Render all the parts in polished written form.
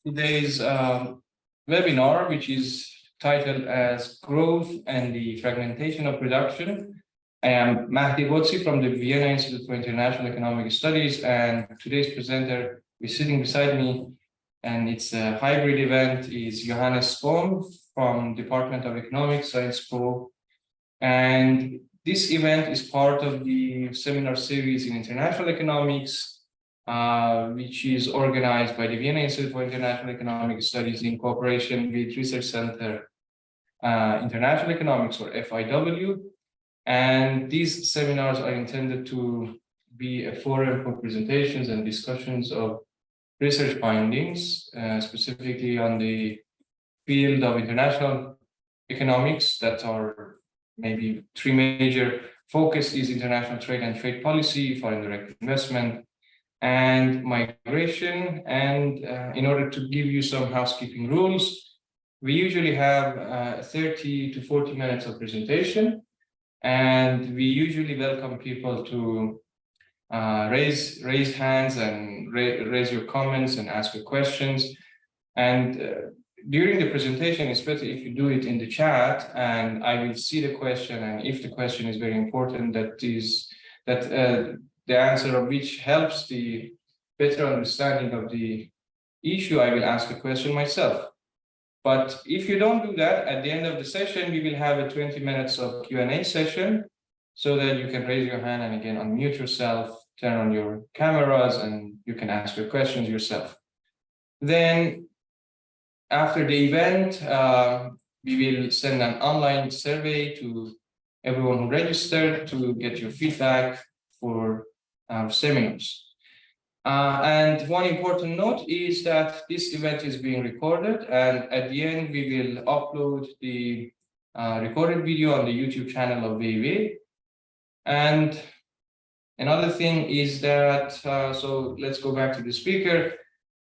today's webinar, which is titled as Growth and the Fragmentation of Production. I am Mahdi Botsi from the Vienna Institute for International Economic Studies, and today's presenter is sitting beside me, and it's a hybrid event, is Johannes Boehm from Department of Economics, Science Po. And this event is part of the seminar series in international economics, which is organized by the Vienna Institute for International Economic Studies in cooperation with Research Center International Economics, or FIW. And these seminars are intended to be a forum for presentations and discussions of research findings, specifically on the field of international economics that are maybe three major focus is international trade and trade policy, foreign direct investment, and migration. And in order to give you some housekeeping rules, we usually have 30 to 40 minutes of presentation, and we usually welcome people to raise hands and raise your comments and ask your questions. And during the presentation, especially if you do it in the chat, and I will see the question, and if the question is very important, the answer of which helps the better understanding of the issue, I will ask the question myself. But if you don't do that, at the end of the session, we will have a 20 minutes of Q&A session so that you can raise your hand and again unmute yourself, turn on your cameras, and you can ask your questions yourself. Then after the event, we will send an online survey to everyone who registered to get your feedback for our seminars. And one important note is that this event is being recorded, and at the end we will upload the recorded video on the YouTube channel of VEW. And another thing is that, so let's go back to the speaker.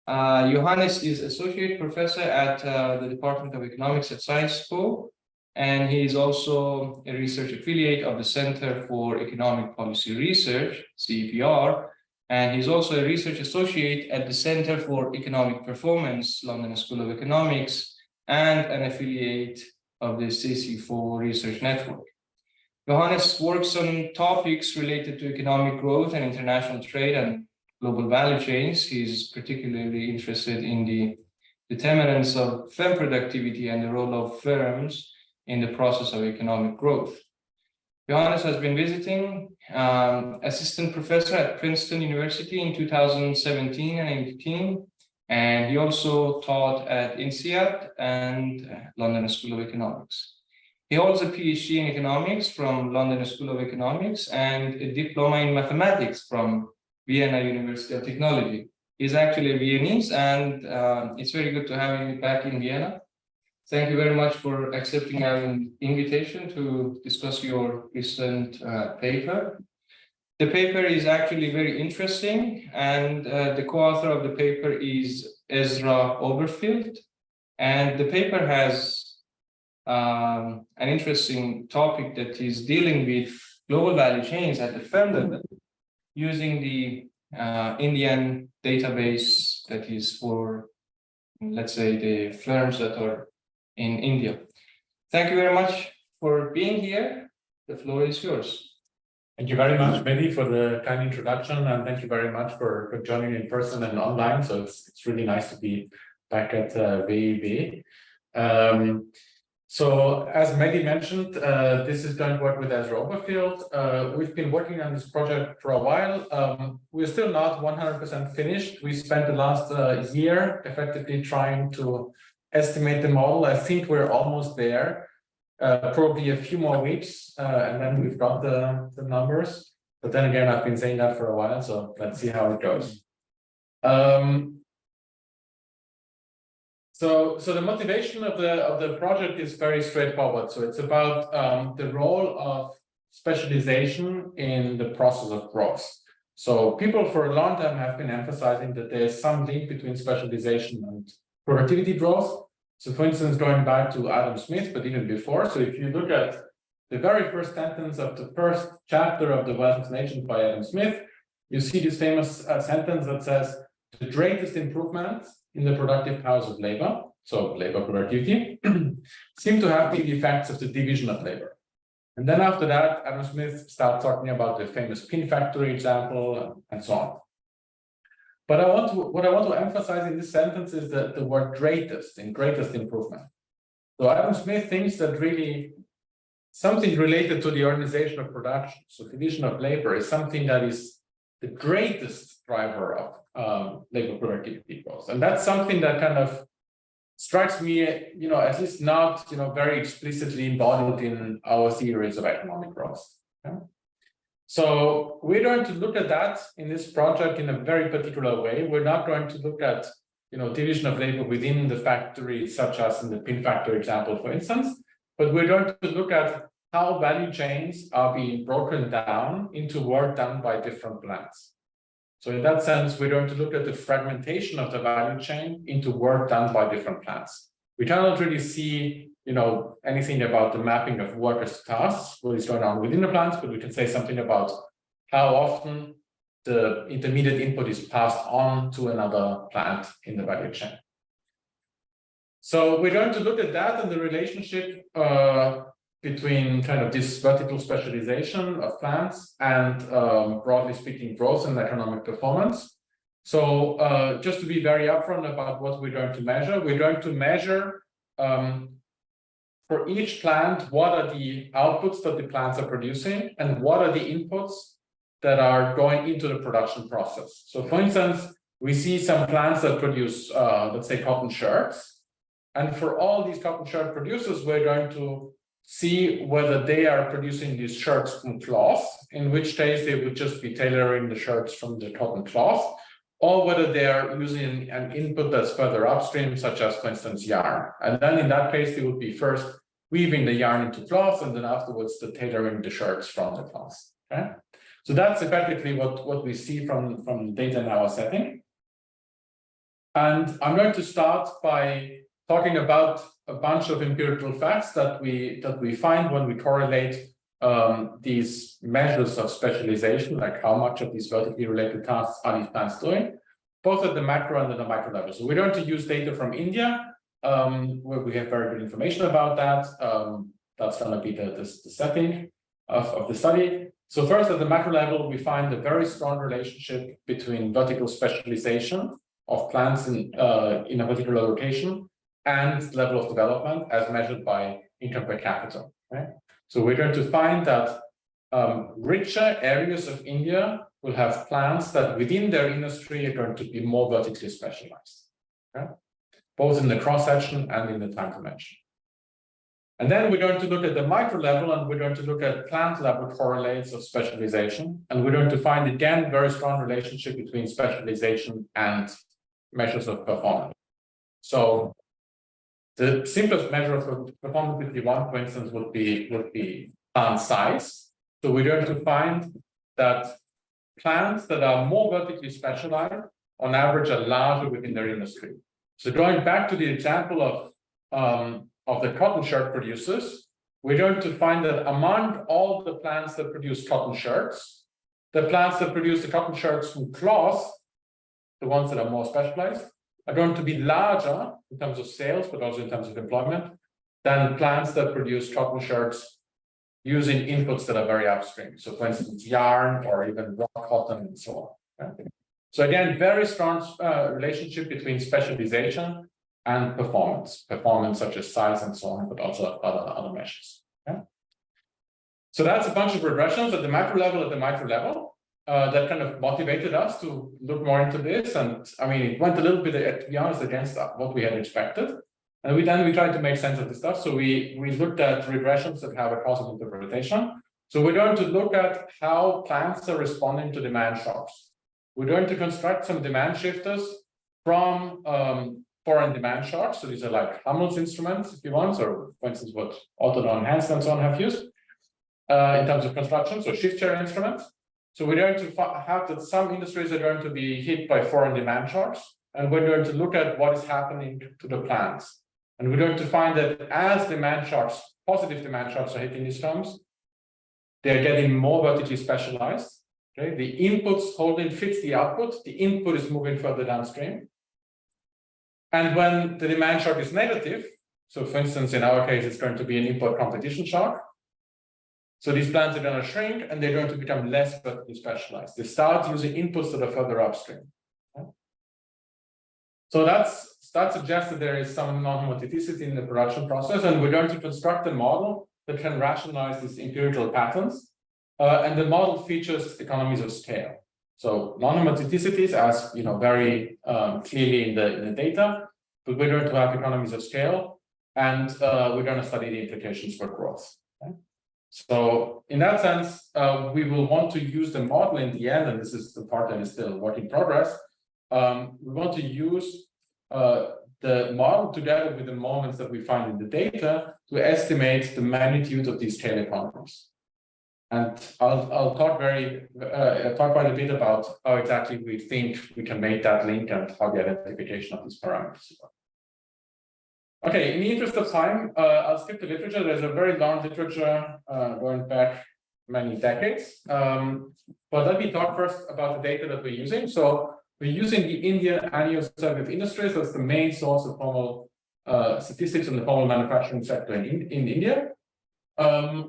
Johannes is Associate Professor at the Department of Economics at Science Po, and he is also a research affiliate of the Center for Economic Policy Research, CEPR, and he's also a research associate at the Center for Economic Performance, London School of Economics, and an affiliate of the CC4 Research Network. Johannes works on topics related to economic growth and international trade and global value chains. He's particularly interested in the determinants of firm productivity and the role of firms in the process of economic growth. Johannes has been visiting assistant professor at Princeton University in 2017 and 18, and he also taught at INSEAD and London School of Economics. He holds a PhD in economics from London School of Economics and a diploma in mathematics from Vienna University of Technology. He's actually a Viennese, and it's very good to have you back in Vienna. Thank you very much for accepting our invitation to discuss your recent paper. The paper is actually very interesting, and the co-author of the paper is Ezra Oberfield. And the paper has an interesting topic that is dealing with global value chains at the firm level using the Indian database that is for, let's say, the firms that are in India. Thank you very much for being here. The floor is yours. Thank you very much, Mehdi, for the kind introduction, and thank you very much for joining in person and online. So it's really nice to be back at VEW. So as Mehdi mentioned, this is joint work with Ezra Oberfield. We've been working on this project for a while. We're still not 100% finished. We spent the last year effectively trying to estimate the model. I think we're almost there. Probably a few more weeks, and then we've got the numbers. But then again, I've been saying that for a while, so let's see how it goes. So the motivation of the project is very straightforward. So it's about the role of specialization in the process of growth. So people for a long time have been emphasizing that there's some link between specialization and productivity growth. So for instance, going back to Adam Smith, but even before. So if you look at the very first sentence of the first chapter of The Wealth of Nations by Adam Smith, you see this famous sentence that says, the greatest improvement in the productive powers of labor, so labor productivity, seem to have been the effects of the division of labor. And then after that, Adam Smith starts talking about the famous pin factory example and so on. But what I want to emphasize in this sentence is that the word greatest, in greatest improvement. So Adam Smith thinks that really something related to the organization of production, so division of labor, is something that is the greatest driver of labor productivity growth. And that's something that kind of strikes me, at least not, very explicitly embodied in our theories of economic growth. Okay? So we're going to look at that in this project in a very particular way. We're not going to look at, division of labor within the factory, such as in the pin factory example, for instance, but we're going to look at how value chains are being broken down into work done by different plants. So in that sense, we're going to look at the fragmentation of the value chain into work done by different plants. We cannot really see, anything about the mapping of workers to tasks, what is going on within the plants, but we can say something about how often the intermediate input is passed on to another plant in the value chain. So we're going to look at that and the relationship between kind of this vertical specialization of plants and broadly speaking, growth and economic performance. So just to be very upfront about what we're going to measure, we're going to measure for each plant, what are the outputs that the plants are producing and what are the inputs that are going into the production process. So for instance, we see some plants that produce, let's say, cotton shirts. And for all these cotton shirt producers, we're going to see whether they are producing these shirts from cloth, in which case they would just be tailoring the shirts from the cotton cloth, or whether they are using an input that's further upstream, such as, for instance, yarn. And then in that case, they would be first weaving the yarn into cloth, and then afterwards the tailoring the shirts from the cloth. Okay? So that's effectively what we see from the data in our setting. And I'm going to start by talking about a bunch of empirical facts that we find when we correlate these measures of specialization, like how much of these vertically related tasks are these plants doing, both at the macro and at the micro level. So we're going to use data from India, where we have very good information about that. That's going to be the setting of the study. So first, at the macro level, we find a very strong relationship between vertical specialization of plants in a particular location and level of development as measured by income per capita. Right? So we're going to find that richer areas of India will have plants that within their industry are going to be more vertically specialized, okay? Both in the cross-section and in the time dimension. And then we're going to look at the micro level, and we're going to look at plant level correlates of specialization. And we're going to find, again, very strong relationship between specialization and measures of performance. So the simplest measure of performance 51, for instance, would be plant size. So we're going to find that plants that are more vertically specialized, on average, are larger within their industry. So going back to the example of the cotton shirt producers, we're going to find that among all the plants that produce cotton shirts, the plants that produce the cotton shirts from cloth, the ones that are more specialized, are going to be larger in terms of sales, but also in terms of employment, than plants that produce cotton shirts using inputs that are very upstream. So for instance, yarn or even raw cotton and so on. Okay? So again, very strong relationship between specialization and performance such as size and so on, but also other measures. Okay? So that's a bunch of regressions at the macro level, at the micro level. That kind of motivated us to look more into this. And I mean, it went a little bit, to be honest, against what we had expected. And we tried to make sense of the stuff. So we looked at regressions that have a causal interpretation. So we're going to look at how plants are responding to demand shocks. We're going to construct some demand shifters from foreign demand shocks. So these are like Hammel's instruments, if you want, or for instance, what Autodon, Hansen, and so on have used in terms of construction. So shift share instruments. So we're going to have that some industries are going to be hit by foreign demand shocks, and we're going to look at what is happening to the plants. And we're going to find that as demand shocks, positive demand shocks are hitting these firms, they're getting more vertically specialized. Okay? The inputs holding fits the output, the input is moving further downstream. And when the demand shock is negative, so for instance, in our case, it's going to be an import competition shock. So these plants are going to shrink and they're going to become less vertically specialized. They start using inputs that are further upstream. So that suggests that there is some non-homogeneity in the production process, and we're going to construct a model that can rationalize these empirical patterns. And the model features economies of scale. So non-homogenicities, as very clearly in the data, but we're going to have economies of scale, and we're going to study the implications for growth. Okay? So in that sense, we will want to use the model in the end, and this is the part that is still a work in progress. We want to use the model together with the moments that we find in the data to estimate the magnitude of these scale economies. And I'll talk quite a bit about how exactly we think we can make that link and how the identification of these parameters work. Okay, in the interest of time, I'll skip the literature. There's a very long literature going back many decades. But let me talk first about the data that we're using. So we're using the Indian Annual Survey of Industries. That's the main source of formal statistics in the formal manufacturing sector in India.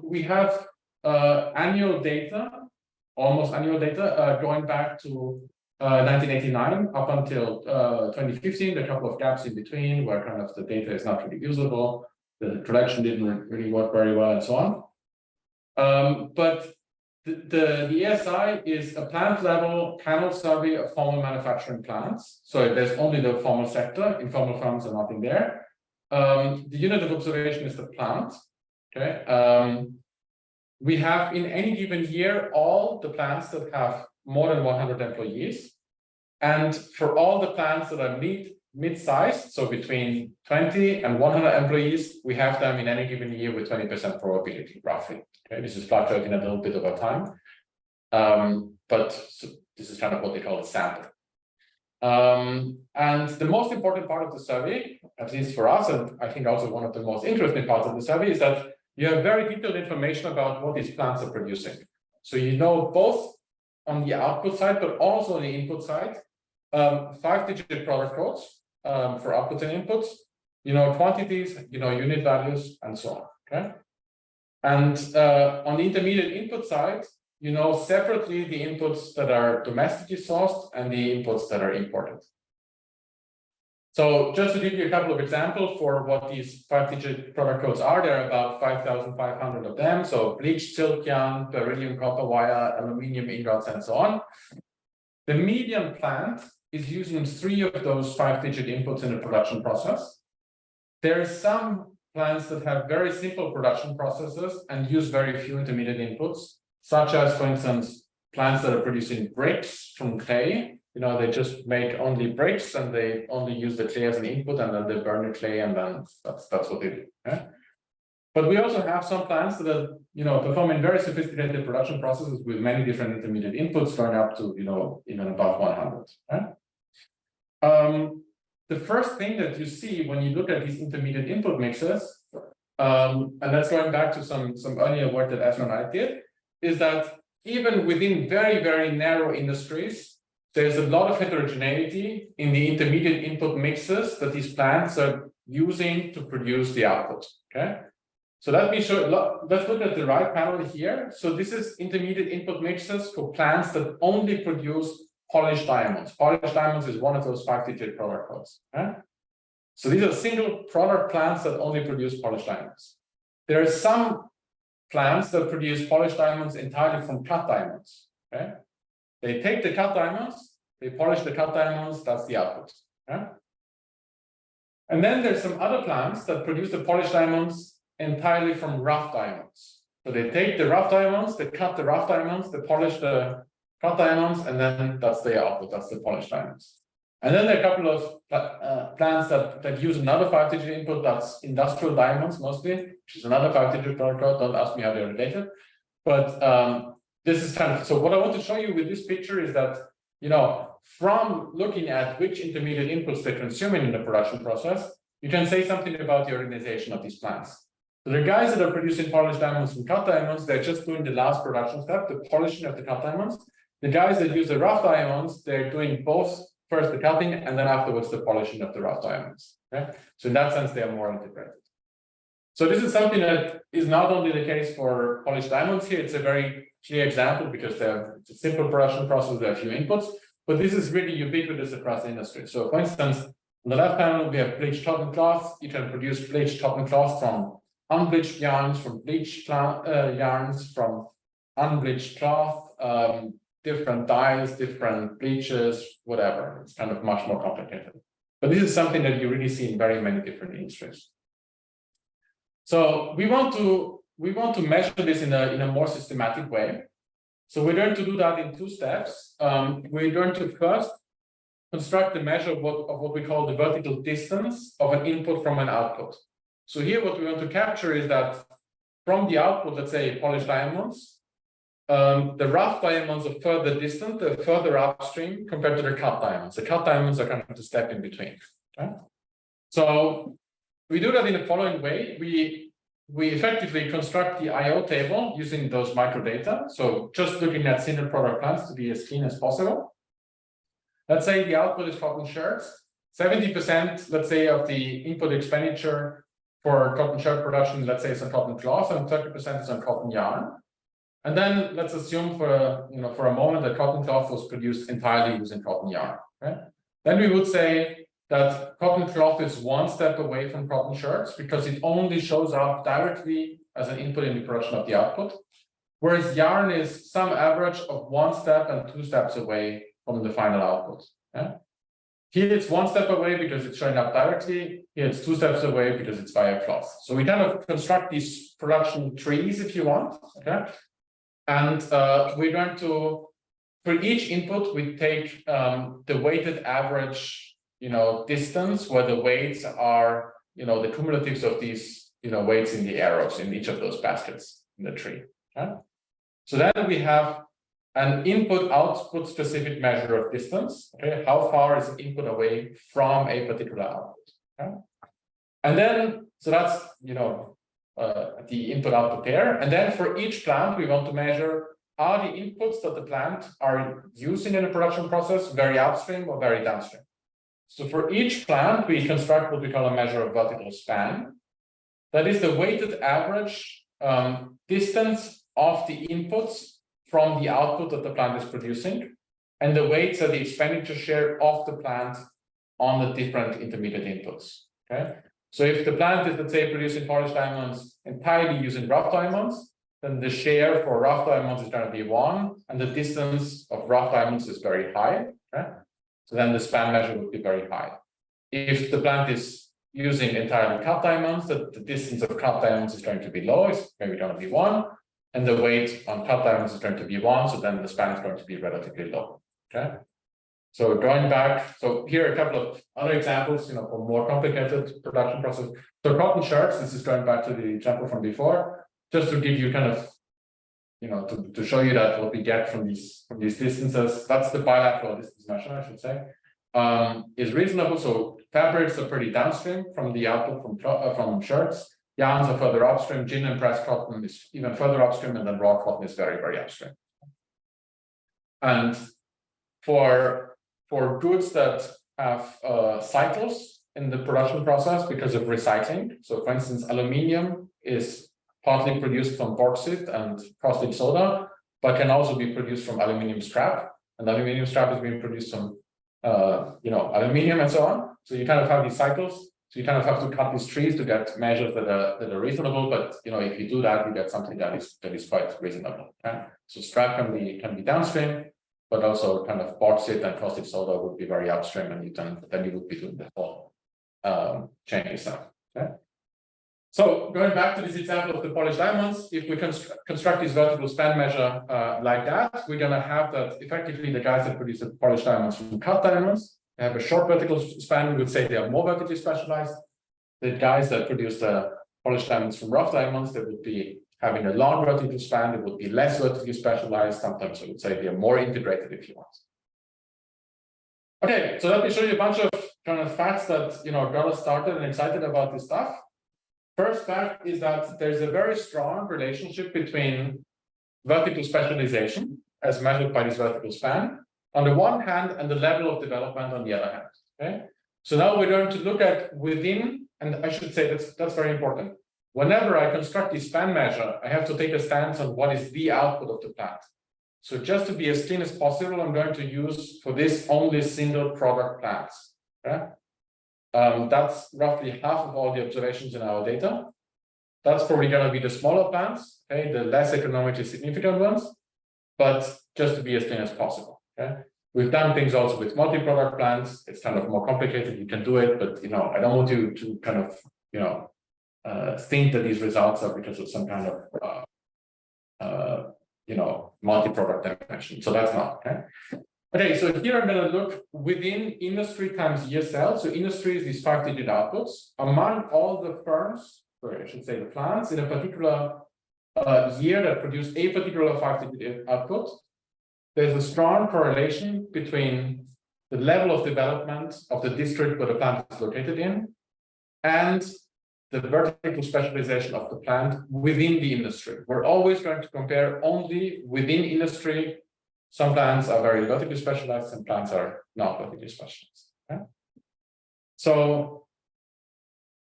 We have annual data, almost annual data, going back to 1989 up until 2015. There are a couple of gaps in between where kind of the data is not really usable, the collection didn't really work very well, and so on. But the ESI is a plant level panel survey of formal manufacturing plants. So there's only the formal sector, informal firms are nothing there. The unit of observation is the plant. Okay. We have in any given year all the plants that have more than 100 employees. And for all the plants that are mid-sized, so between 20 and 100 employees, we have them in any given year with 20% probability, roughly. Okay, this is fluctuating a little bit over time. But so this is kind of what they call a sample. And the most important part of the survey, at least for us, and I think also one of the most interesting parts of the survey, is that you have very detailed information about what these plants are producing. So you know both on the output side, but also on the input side, 5-digit product codes for outputs and inputs, quantities, unit values, and so on. Okay. And on the intermediate input side, separately the inputs that are domestically sourced and the inputs that are imported. So just to give you a couple of examples for what these 5-digit product codes are, there are about 5,500 of them. So bleached silk yarn, beryllium copper wire, aluminium ingots, and so on. The median plant is using 3 of those 5-digit inputs in the production process. There are some plants that have very simple production processes and use very few intermediate inputs, such as, for instance, plants that are producing bricks from clay. They just make only bricks and they only use the clay as an input, and then they burn the clay, and then that's what they do. Okay? But we also have some plants that are, performing very sophisticated production processes with many different intermediate inputs going up to, even above 100. Okay? The first thing that you see when you look at these intermediate input mixes, and that's going back to some earlier work that Esma and I did, is that even within very, very narrow industries, there's a lot of heterogeneity in the intermediate input mixes that these plants are using to produce the output. Okay, so let's look at the right panel here. So this is intermediate input mixes for plants that only produce polished diamonds. Polished diamonds is one of those 5-digit product codes. Okay? So these are single product plants that only produce polished diamonds. There are some plants that produce polished diamonds entirely from cut diamonds. Okay? They take the cut diamonds, they polish the cut diamonds, that's the output. Okay? And then there's some other plants that produce the polished diamonds entirely from rough diamonds. So they take the rough diamonds, they cut the rough diamonds, they polish the cut diamonds, and then that's the output, that's the polished diamonds. And then there are a couple of plants that use another 5-digit input, that's industrial diamonds mostly, which is another 5-digit product code. Don't ask me how they're related. But this is kind of, so what I want to show you with this picture is that, from looking at which intermediate inputs they're consuming in the production process, you can say something about the organization of these plants. So the guys that are producing polished diamonds and cut diamonds, they're just doing the last production step, the polishing of the cut diamonds. The guys that use the rough diamonds, they're doing both first the cutting, and then afterwards the polishing of the rough diamonds. Okay? So in that sense, they are more integrated. So this is something that is not only the case for polished diamonds here, it's a very clear example because it's a simple production process, there are few inputs, but this is really ubiquitous across the industry. So for instance, on the left panel, we have bleached cotton cloth. You can produce bleached cotton cloth from unbleached yarns, from bleached yarns, from unbleached cloth, different dyes, different bleaches, whatever. It's kind of much more complicated. But this is something that you really see in very many different industries. So we want to measure this in a more systematic way. So we're going to do that in two steps. We're going to first construct the measure of what we call the vertical distance of an input from an output. So here what we want to capture is that from the output, let's say polished diamonds, the rough diamonds are further distant, they're further upstream compared to the cut diamonds. The cut diamonds are kind of the step in between. Okay? So we do that in the following way. We effectively construct the IO table using those microdata. So just looking at single product plants to be as clean as possible. Let's say the output is cotton shirts. 70%, let's say, of the input expenditure for cotton shirt production, let's say, is on cotton cloth, and 30% is on cotton yarn. And then let's assume for a moment that cotton cloth was produced entirely using cotton yarn. Okay? Then we would say that cotton cloth is one step away from cotton shirts because it only shows up directly as an input in the production of the output, whereas yarn is some average of 1 step and 2 steps away from the final output. Okay? Here it's 1 step away because it's showing up directly. Here it's 2 steps away because it's via cloth. So we kind of construct these production trees, if you want. Okay? And we're going to, for each input, we take the weighted average distance where the weights are, the cumulatives of these, weights in the arrows in each of those baskets in the tree. Okay? So then we have an input-output specific measure of distance. Okay, how far is the input away from a particular output? Okay? And then, so that's the input-output pair. And then for each plant, we want to measure are the inputs that the plant are using in the production process very upstream or very downstream. So for each plant, we construct what we call a measure of vertical span. That is the weighted average distance of the inputs from the output that the plant is producing, and the weights are the expenditure share of the plant on the different intermediate inputs. Okay, so if the plant is, let's say, producing polished diamonds entirely using rough diamonds, then the share for rough diamonds is going to be 1, and the distance of rough diamonds is very high. Okay? So then the span measure would be very high. If the plant is using entirely cut diamonds, the distance of cut diamonds is going to be low, it's maybe going to be 1, and the weight on cut diamonds is going to be 1, so then the span is going to be relatively low. Okay. So going back, so here are a couple of other examples, for more complicated production process. So cotton shirts, this is going back to the example from before, just to give you kind of, to show you that what we get from these distances, that's the bilateral distance measure, I should say, is reasonable. So fabrics are pretty downstream from the output from shirts. Yarns are further upstream. Gin and pressed cotton is even further upstream, and then raw cotton is very, very upstream. And for goods that have cycles in the production process because of recycling, so for instance, aluminium is partly produced from bauxite and caustic soda, but can also be produced from aluminium scrap. And aluminium scrap is being produced from, aluminium and so on. So you kind of have these cycles. So you kind of have to cut these trees to get measures that are reasonable. But if you do that, you get something that is quite reasonable. Okay? So scrap can be downstream, but also kind of bauxite and caustic soda would be very upstream, and then you would be doing the whole chain yourself. Okay? So going back to this example of the polished diamonds, if we construct this vertical span measure like that, we're going to have that effectively the guys that produce the polished diamonds from cut diamonds, they have a short vertical span. We would say they are more vertically specialized. The guys that produce the polished diamonds from rough diamonds, they would be having a long vertical span. They would be less vertically specialized. Sometimes I would say they are more integrated, if you want. Okay, so let me show you a bunch of kind of facts that got us started and excited about this stuff. First fact is that there's a very strong relationship between vertical specialization, as measured by this vertical span, on the one hand and the level of development on the other hand. Okay. So now we're going to look at within, and I should say that's very important. Whenever I construct this span measure, I have to take a stance on what is the output of the plant. So just to be as clean as possible, I'm going to use for this only single product plants. Okay? That's roughly half of all the observations in our data. That's probably going to be the smaller plants, okay, the less economically significant ones, but just to be as clean as possible. Okay? We've done things also with multi-product plants. It's kind of more complicated. You can do it, but I don't want you to kind of think that these results are because of some kind of multi-product dimension. So that's not okay. Okay, so here I'm going to look within industry times year cell. So industry is these 5-digit outputs among all the firms, or I should say the plants in a particular year that produce a particular 5-digit output. There's a strong correlation between the level of development of the district where the plant is located in and the vertical specialization of the plant within the industry. We're always going to compare only within industry. Some plants are very vertically specialized, some plants are not vertically specialized. Okay? So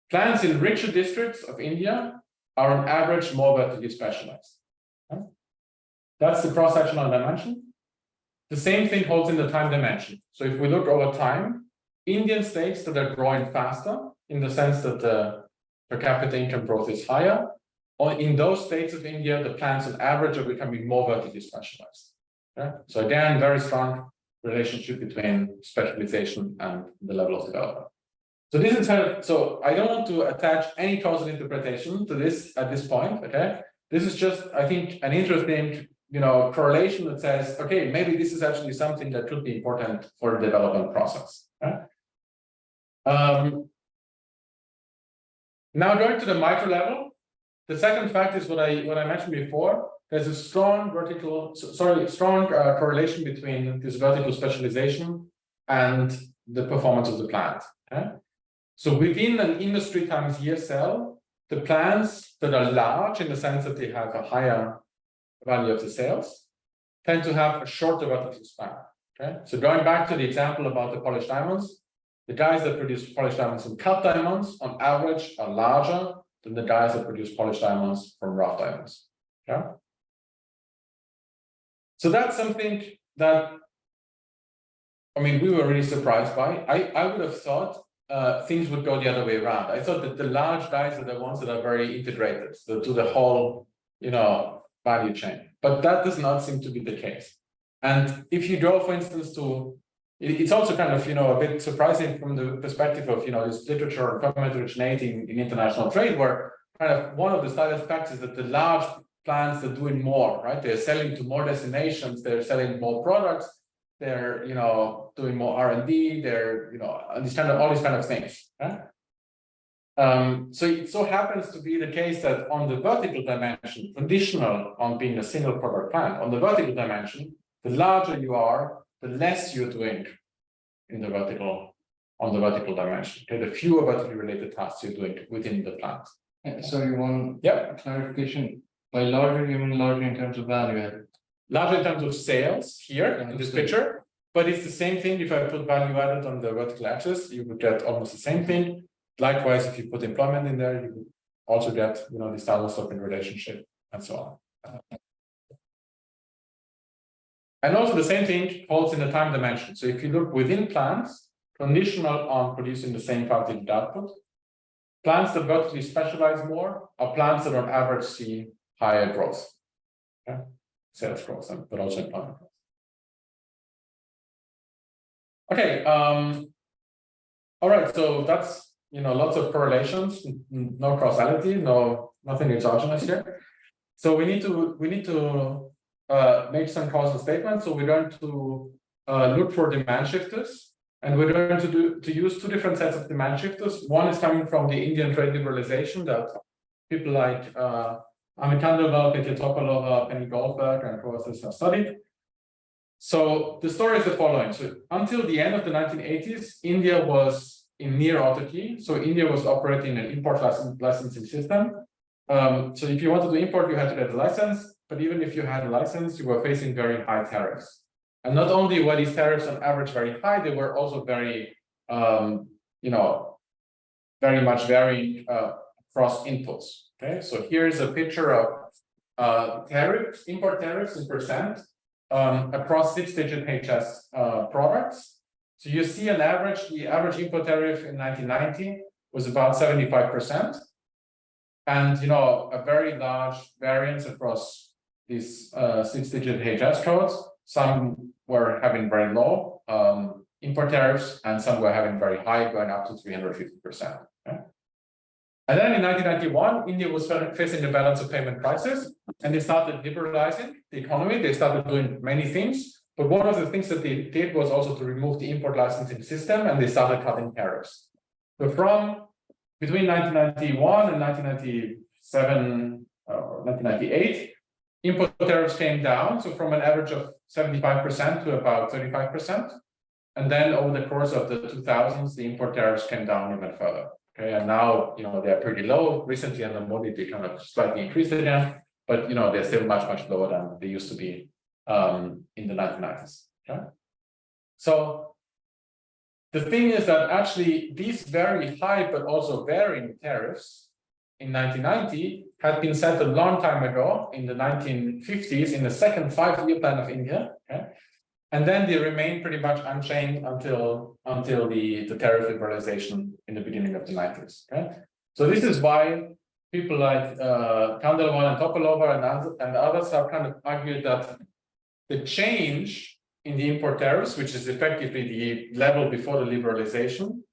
plants in richer districts of India are on average more vertically specialized. Okay? That's the cross-sectional dimension. The same thing holds in the time dimension. So if we look over time, Indian states that are growing faster in the sense that the per capita income growth is higher, or in those states of India, the plants on average are becoming more vertically specialized. Okay? So again, very strong relationship between specialization and the level of development. So this is so I don't want to attach any causal interpretation to this at this point. Okay, this is just, I think, an interesting correlation that says, okay, maybe this is actually something that could be important for the development process. Okay? Now going to the micro level, the second fact is what I mentioned before. There's a strong correlation between this vertical specialization and the performance of the plant. Okay? So within an industry times year cell, the plants that are large in the sense that they have a higher value of the sales tend to have a shorter vertical span. Okay? So going back to the example about the polished diamonds, the guys that produce polished diamonds and cut diamonds on average are larger than the guys that produce polished diamonds from rough diamonds. Okay? So that's something that, we were really surprised by. I would have thought things would go the other way around. I thought that the large guys are the ones that are very integrated, so to the whole, value chain. But that does not seem to be the case. And if you go, for instance, to, it's also kind of, a bit surprising from the perspective of, this literature and government originating in international trade, where kind of one of the starting facts is that the large plants are doing more, right? They're selling to more destinations, they're selling more products, they're, doing more R&D, they're, all these kind of things. Right? So it so happens to be the case that on the vertical dimension, conditional on being a single product plant, on the vertical dimension, the larger you are, the less you're doing on the vertical dimension. Okay, the fewer vertically related tasks you're doing within the plant. So you want clarification? By larger, you mean larger in terms of value added? Larger in terms of sales here in this picture, but it's the same thing. If I put value added on the vertical axis, you would get almost the same thing. Likewise, if you put employment in there, you would also get, the Stahlers-Stockman relationship and so on. And also the same thing holds in the time dimension. So if you look within plants, conditional on producing the same part-digit output, plants that vertically specialize more are plants that on average see higher growth, sales growth, but also employment growth. Okay, all right, so that's, lots of correlations, no causality, nothing exogenous here. So we need to make some causal statements. So we're going to look for demand shifters, and we're going to use two different sets of demand shifters. One is coming from the Indian trade liberalization that people like Amit Khandelwal, Petya Topalova, Penny Goldberg, and Kovacs have studied. So the story is the following. So until the end of the 1980s, India was in near autarky. So India was operating an import licensing system. So if you wanted to import, you had to get a license. But even if you had a license, you were facing very high tariffs. And not only were these tariffs on average very high, they were also very, very much varying across inputs. Okay, so here's a picture of tariffs, import tariffs in percent across 6-digit HS products. So you see an average, the average import tariff in 1990 was about 75%. And a very large variance across these 6-digit HS codes. Some were having very low import tariffs, and some were having very high, going up to 350%. Okay? And then in 1991, India was facing the balance of payment crisis, and they started liberalizing the economy. They started doing many things, but one of the things that they did was also to remove the import licensing system, and they started cutting tariffs. So from between 1991 and 1997 or 1998, import tariffs came down, so from an average of 75% to about 35%. And then over the course of the 2000s, the import tariffs came down even further. Okay, and now they're pretty low. Recently, in the Modi, they kind of slightly increased again, but they're still much lower than they used to be in the 1990s. Okay, so the thing is that actually these very high but also varying tariffs in 1990 had been set a long time ago in the 1950s in the second 5-year plan of India. Okay? And then they remained pretty much unchanged until the tariff liberalization in the beginning of the 90s. Okay? So this is why people like Khandelwal and Topolova and others have kind of argued that the change in the import tariffs, which is effectively the level before the liberalization,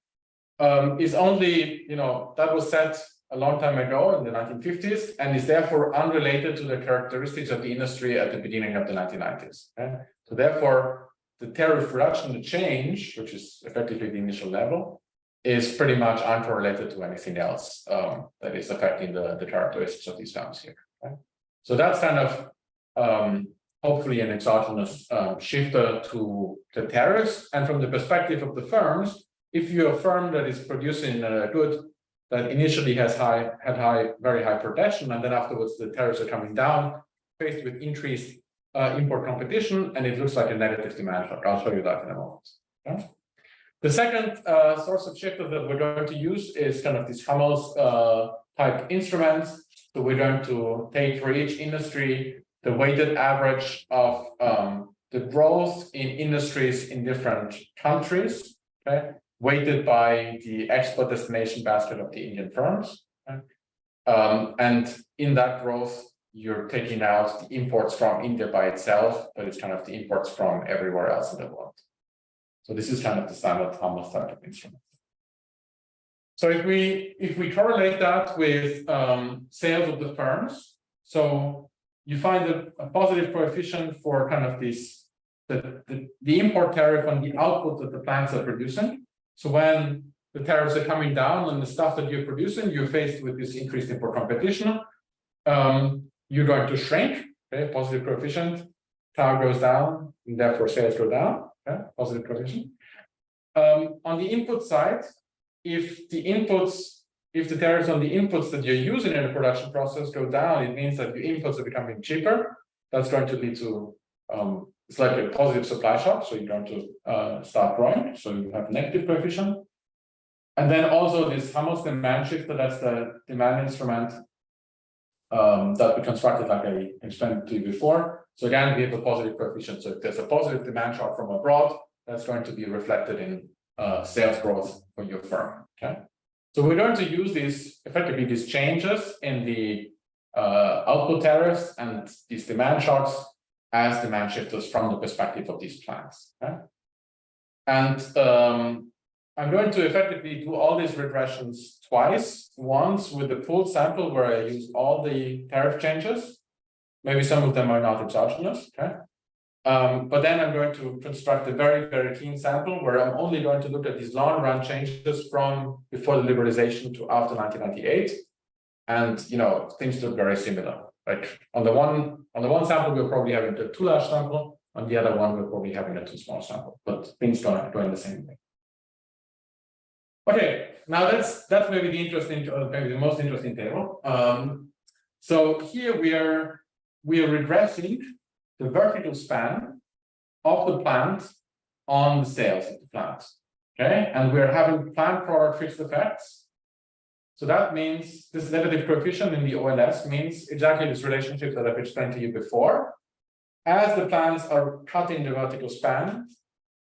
is only, that was set a long time ago in the 1950s and is therefore unrelated to the characteristics of the industry at the beginning of the 1990s. Okay? So therefore, the tariff reduction, the change, which is effectively the initial level, is pretty much uncorrelated to anything else that is affecting the characteristics of these firms here. Okay? So that's kind of hopefully an exogenous shifter to the tariffs. And from the perspective of the firms, if you're a firm that is producing a good that initially had very high protection, and then afterwards the tariffs are coming down, faced with increased import competition, and it looks like a negative demand shock. I'll show you that in a moment. Okay? The second source of shifter that we're going to use is kind of these Hummels type instruments. So we're going to take for each industry the weighted average of the growth in industries in different countries, okay, weighted by the export destination basket of the Indian firms. Okay? And in that growth, you're taking out the imports from India by itself, but it's kind of the imports from everywhere else in the world. So this is kind of the standard Hummels type of instrument. So if we correlate that with sales of the firms, so you find a positive coefficient for kind of this the import tariff on the output that the plants are producing. So when the tariffs are coming down on the stuff that you're producing, you're faced with this increased import competition. You're going to shrink, okay, positive coefficient, tau goes down, and therefore sales go down, okay, positive coefficient. On the input side, if the tariffs on the inputs that you're using in the production process go down, it means that your inputs are becoming cheaper. That's going to lead to it's like a positive supply shock, so you're going to start growing, so you have negative coefficient. And then also this Hummels demand shifter, that's the demand instrument that we constructed like I explained to you before. So again, we have a positive coefficient. So if there's a positive demand shock from abroad, that's going to be reflected in sales growth for your firm. Okay. So we're going to use these changes in the output tariffs and these demand shocks as demand shifters from the perspective of these plants. Okay? And I'm going to effectively do all these regressions twice. Once with the pooled sample where I use all the tariff changes. Maybe some of them are not exogenous. Okay? But then I'm going to construct a very, very clean sample where I'm only going to look at these long run changes from before the liberalization to after 1998. And things look very similar. Like on the one sample, we're probably having a too large sample. On the other one, we're probably having a too small sample, but things go in the same way. Okay, now that's maybe the most interesting table. So here we are regressing the vertical span of the plant on the sales of the plant. Okay, and we're having plant product fixed effects. So that means this negative coefficient in the OLS means exactly this relationship that I've explained to you before. As the plants are cutting the vertical span,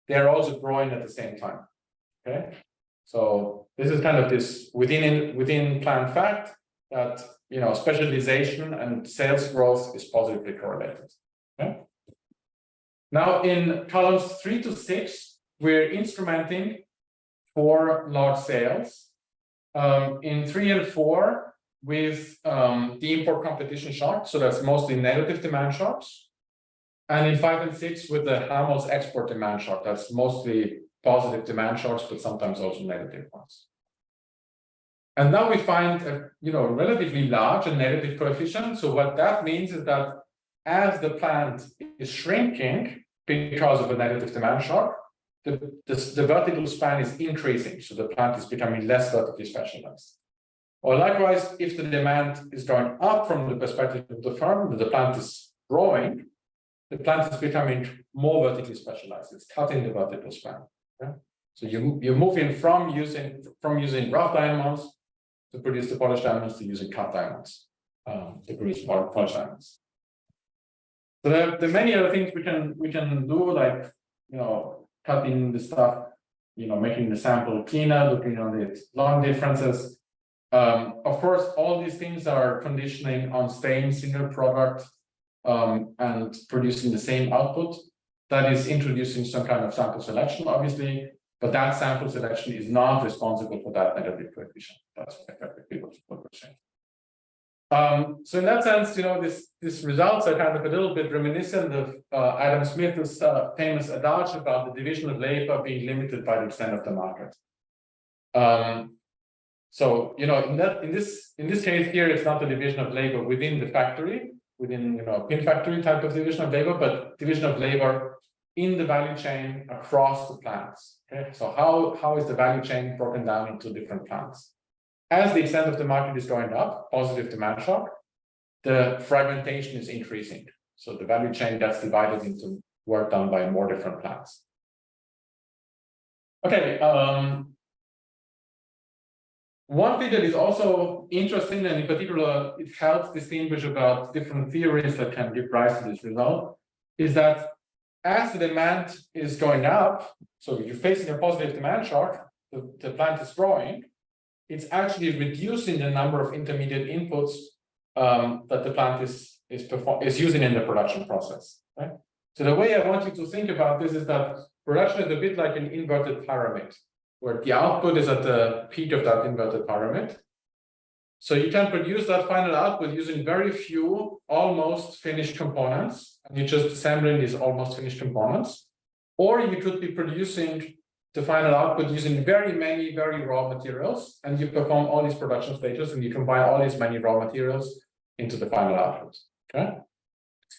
they're also growing at the same time. Okay, so this is kind of this within plant fact that specialization and sales growth is positively correlated. Okay. Now in columns 3 to 6, we're instrumenting for large sales. In 3 and 4, with the import competition shock, so that's mostly negative demand shocks. And in 5 and 6, with the Hamel's export demand shock, that's mostly positive demand shocks, but sometimes also negative ones. And now we find a relatively large and negative coefficient. So what that means is that as the plant is shrinking because of a negative demand shock, the vertical span is increasing. So the plant is becoming less vertically specialized. Or likewise, if the demand is going up from the perspective of the firm, that the plant is growing, the plant is becoming more vertically specialized. It's cutting the vertical span. Okay? So you're moving from using rough diamonds to produce the polished diamonds to using cut diamonds to produce polished diamonds. So there are many other things we can do, like cutting the stuff, making the sample cleaner, looking on the long differences. Of course, all these things are conditioning on staying single product and producing the same output. That is introducing some kind of sample selection, obviously, but that sample selection is not responsible for that negative coefficient. That's effectively what we're saying. So in that sense, these results are kind of a little bit reminiscent of Adam Smith's famous adage about the division of labor being limited by the extent of the market. So in this case here, it's not the division of labor within the factory, within pin factory type of division of labor, but division of labor in the value chain across the plants. Okay, so how is the value chain broken down into different plants? As the extent of the market is going up, positive demand shock, the fragmentation is increasing. So the value chain gets divided into work done by more different plants. Okay. One thing that is also interesting, and in particular, it helps distinguish about different theories that can give rise to this result, is that as the demand is going up, so you're facing a positive demand shock, the plant is growing, it's actually reducing the number of intermediate inputs that the plant is using in the production process. Right? So the way I want you to think about this is that production is a bit like an inverted pyramid, where the output is at the peak of that inverted pyramid. So you can produce that final output using very few almost finished components, and you're just assembling these almost finished components. Or you could be producing the final output using very many, very raw materials, and you perform all these production stages, and you combine all these many raw materials into the final output. Okay.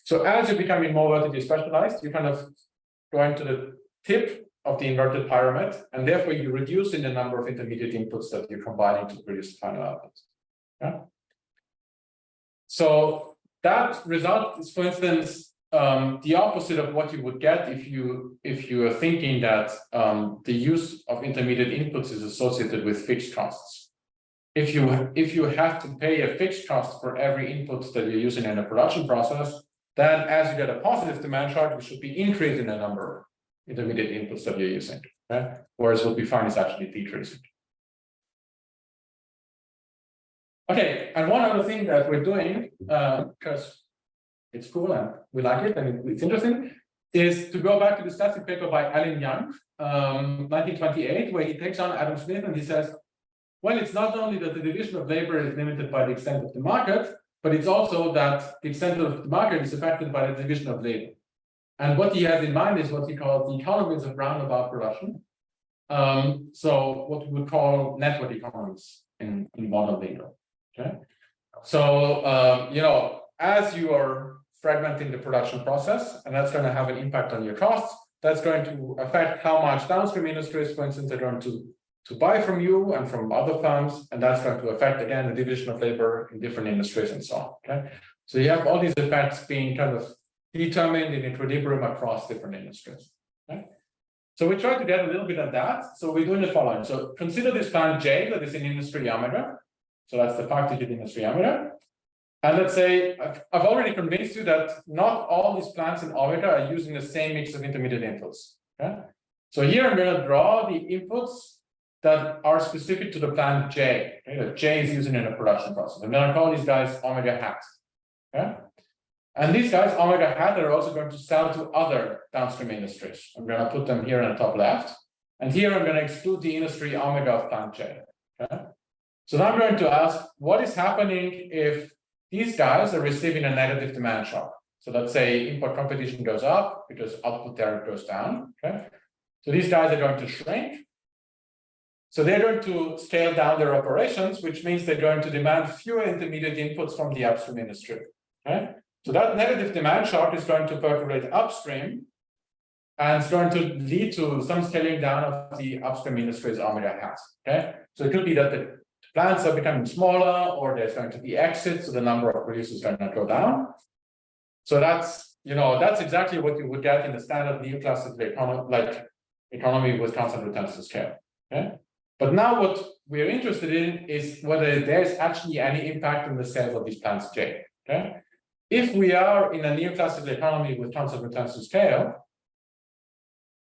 So as you're becoming more vertically specialized, you kind of going to the tip of the inverted pyramid, and therefore you're reducing the number of intermediate inputs that you're combining to produce the final output. Okay. So that result is, for instance, the opposite of what you would get if you are thinking that the use of intermediate inputs is associated with fixed costs. If you have to pay a fixed cost for every input that you're using in a production process, then as you get a positive demand shock, you should be increasing the number of intermediate inputs that you're using. Okay? Whereas what we find is actually decreasing. Okay, and one other thing that we're doing, because it's cool and we like it and it's interesting, is to go back to the static paper by Alan Young, 1928, where he takes on Adam Smith and he says, well, it's not only that the division of labor is limited by the extent of the market, but it's also that the extent of the market is affected by the division of labor. And what he has in mind is what he calls the economies of roundabout production. So what we would call network economies in modern lingo. Okay. So, as you are fragmenting the production process, and that's going to have an impact on your costs, that's going to affect how much downstream industries, for instance, are going to buy from you and from other firms, and that's going to affect, again, the division of labor in different industries and so on. Okay. So you have all these effects being kind of determined in equilibrium across different industries. Okay? So we try to get a little bit of that. So we're doing the following. So consider this plant J that is in industry omega. So that's the 5-digit industry omega. And let's say I've already convinced you that not all these plants in omega are using the same mix of intermediate inputs. Okay? So here I'm going to draw the inputs that are specific to the plant J, okay, that J is using in a production process. I'm going to call these guys omega hat. Okay? And these guys, omega hat, are also going to sell to other downstream industries. I'm going to put them here on the top left. And here I'm going to exclude the industry omega of plant J. Okay? So now I'm going to ask, what is happening if these guys are receiving a negative demand shock? So let's say import competition goes up because output tariff goes down. Okay? So these guys are going to shrink. So they're going to scale down their operations, which means they're going to demand fewer intermediate inputs from the upstream industry. Okay? So that negative demand shock is going to percolate upstream, and it's going to lead to some scaling down of the upstream industry's omega hat. Okay? So it could be that the plants are becoming smaller, or there's going to be exits, so the number of producers is going to go down. So that's exactly what you would get in the standard neoclassical economy with constant returns to scale. Okay? But now what we're interested in is whether there's actually any impact on the sales of these plants J. Okay? If we are in a neoclassical economy with constant returns to scale,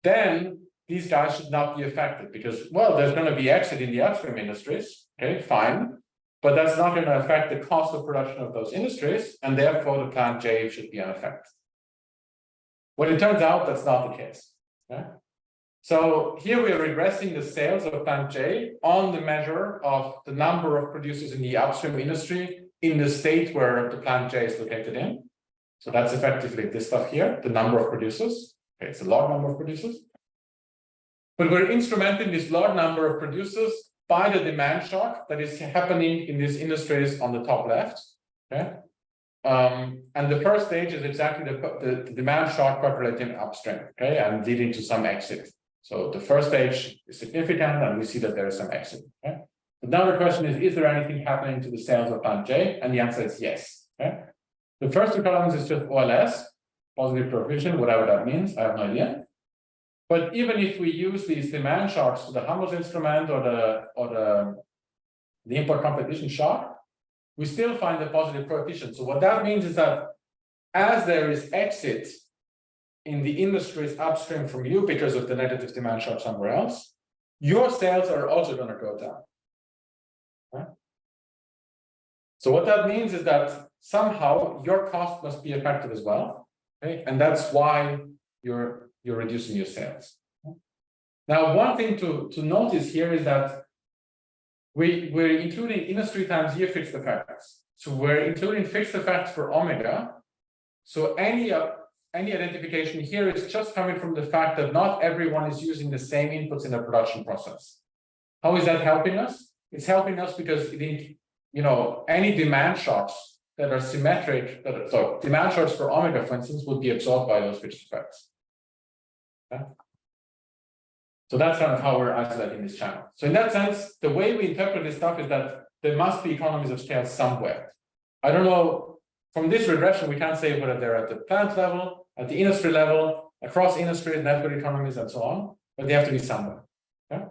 then these guys should not be affected because, well, there's going to be exit in the upstream industries. Okay, fine. But that's not going to affect the cost of production of those industries, and therefore the plant J should be unaffected. Well, it turns out that's not the case. Okay? So here we are regressing the sales of plant J on the measure of the number of producers in the upstream industry in the state where the plant J is located in. So that's effectively this stuff here, the number of producers. Okay, it's a large number of producers. But we're instrumenting this large number of producers by the demand shock that is happening in these industries on the top left. Okay? And the first stage is exactly the demand shock percolating upstream, okay, and leading to some exit. So the first stage is significant, and we see that there is some exit. Okay? But now the question is there anything happening to the sales of plant J? And the answer is yes. Okay? The first two columns is just OLS, positive coefficient, whatever that means, I have no idea. But even if we use these demand shocks to the Hammers instrument or the import competition shock, we still find a positive coefficient. So what that means is that as there is exit in the industries upstream from you because of the negative demand shock somewhere else, your sales are also going to go down. Okay? So what that means is that somehow your cost must be affected as well. Okay? And that's why you're reducing your sales. Now, one thing to notice here is that we're including industry times year fixed effects. So we're including fixed effects for omega. So any identification here is just coming from the fact that not everyone is using the same inputs in the production process. How is that helping us? It's helping us because any demand shocks that are symmetric, demand shocks for omega, for instance, would be absorbed by those fixed effects. Okay? So that's kind of how we're isolating this channel. So in that sense, the way we interpret this stuff is that there must be economies of scale somewhere. I don't know, from this regression, we can't say whether they're at the plant level, at the industry level, across industries, network economies, and so on, but they have to be somewhere. Okay?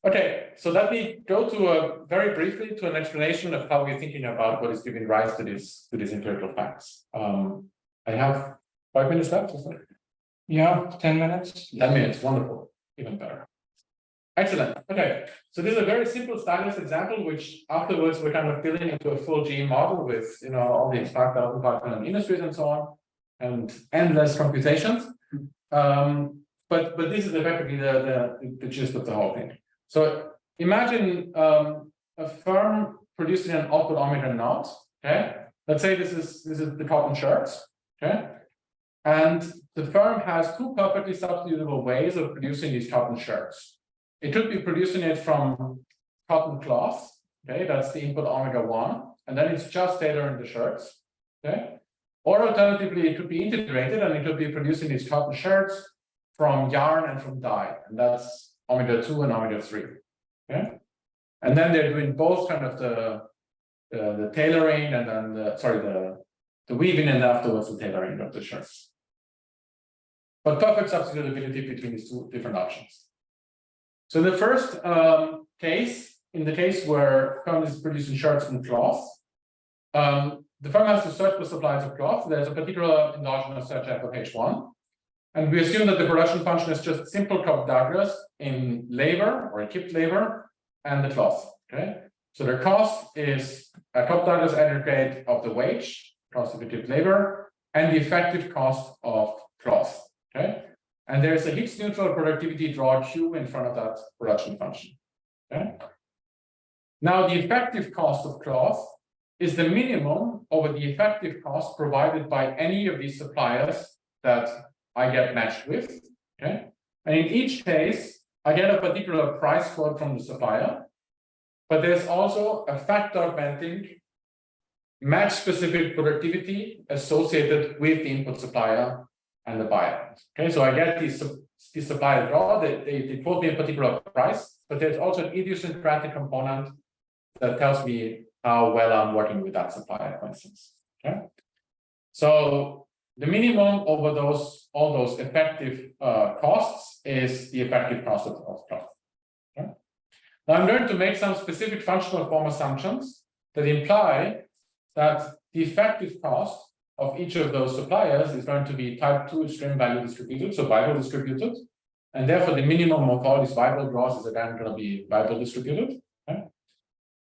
Okay, so let me go very briefly to an explanation of how we're thinking about what is giving rise to these empirical facts. I have 5 minutes left. Yeah, 10 minutes. 10 minutes, wonderful, even better. Excellent. Okay, so this is a very simple stylus example, which afterwards we're kind of building into a full G model with all these 5,500 industries and so on, and endless computations. But this is effectively the gist of the whole thing. So imagine a firm producing an output omega knot. Okay, let's say this is the cotton shirts. Okay. And the firm has two perfectly substitutable ways of producing these cotton shirts. It could be producing it from cotton cloth, okay, that's the input omega 1, and then it's just tailoring the shirts, okay? Or alternatively, it could be integrated and it could be producing these cotton shirts from yarn and from dye, and that's omega 2 and omega 3, okay? And then they're doing both kind of the tailoring and then the the weaving and afterwards the tailoring of the shirts. But perfect substitutability between these two different options. So the first case, in the case where firm is producing shirts from cloth, the firm has to search for suppliers of cloth. There's a particular endogenous search effort H1. And we assume that the production function is just simple Cobb-Douglas in labor or equipped labor and the cloth. Okay. So the cost is a Cobb-Douglas aggregate of the wage, cost of equipped labor, and the effective cost of cloth. Okay. And there's a Higgs neutral productivity draw Q in front of that production function. Okay. Now the effective cost of cloth is the minimum over the effective cost provided by any of these suppliers that I get matched with. Okay. And in each case, I get a particular price quote from the supplier, but there's also a factor augmenting match specific productivity associated with the input supplier and the buyer. Okay, so I get these supplier draw, they quote me a particular price, but there's also an idiosyncratic component that tells me how well I'm working with that supplier, for instance. Okay, so the minimum over all those effective costs is the effective cost of cloth. Okay? Now I'm going to make some specific functional form assumptions that imply that the effective cost of each of those suppliers is going to be type 2 extreme value distributed, so Weibull distributed, and therefore the minimum of all these Weibull draws is again going to be Weibull distributed. Okay?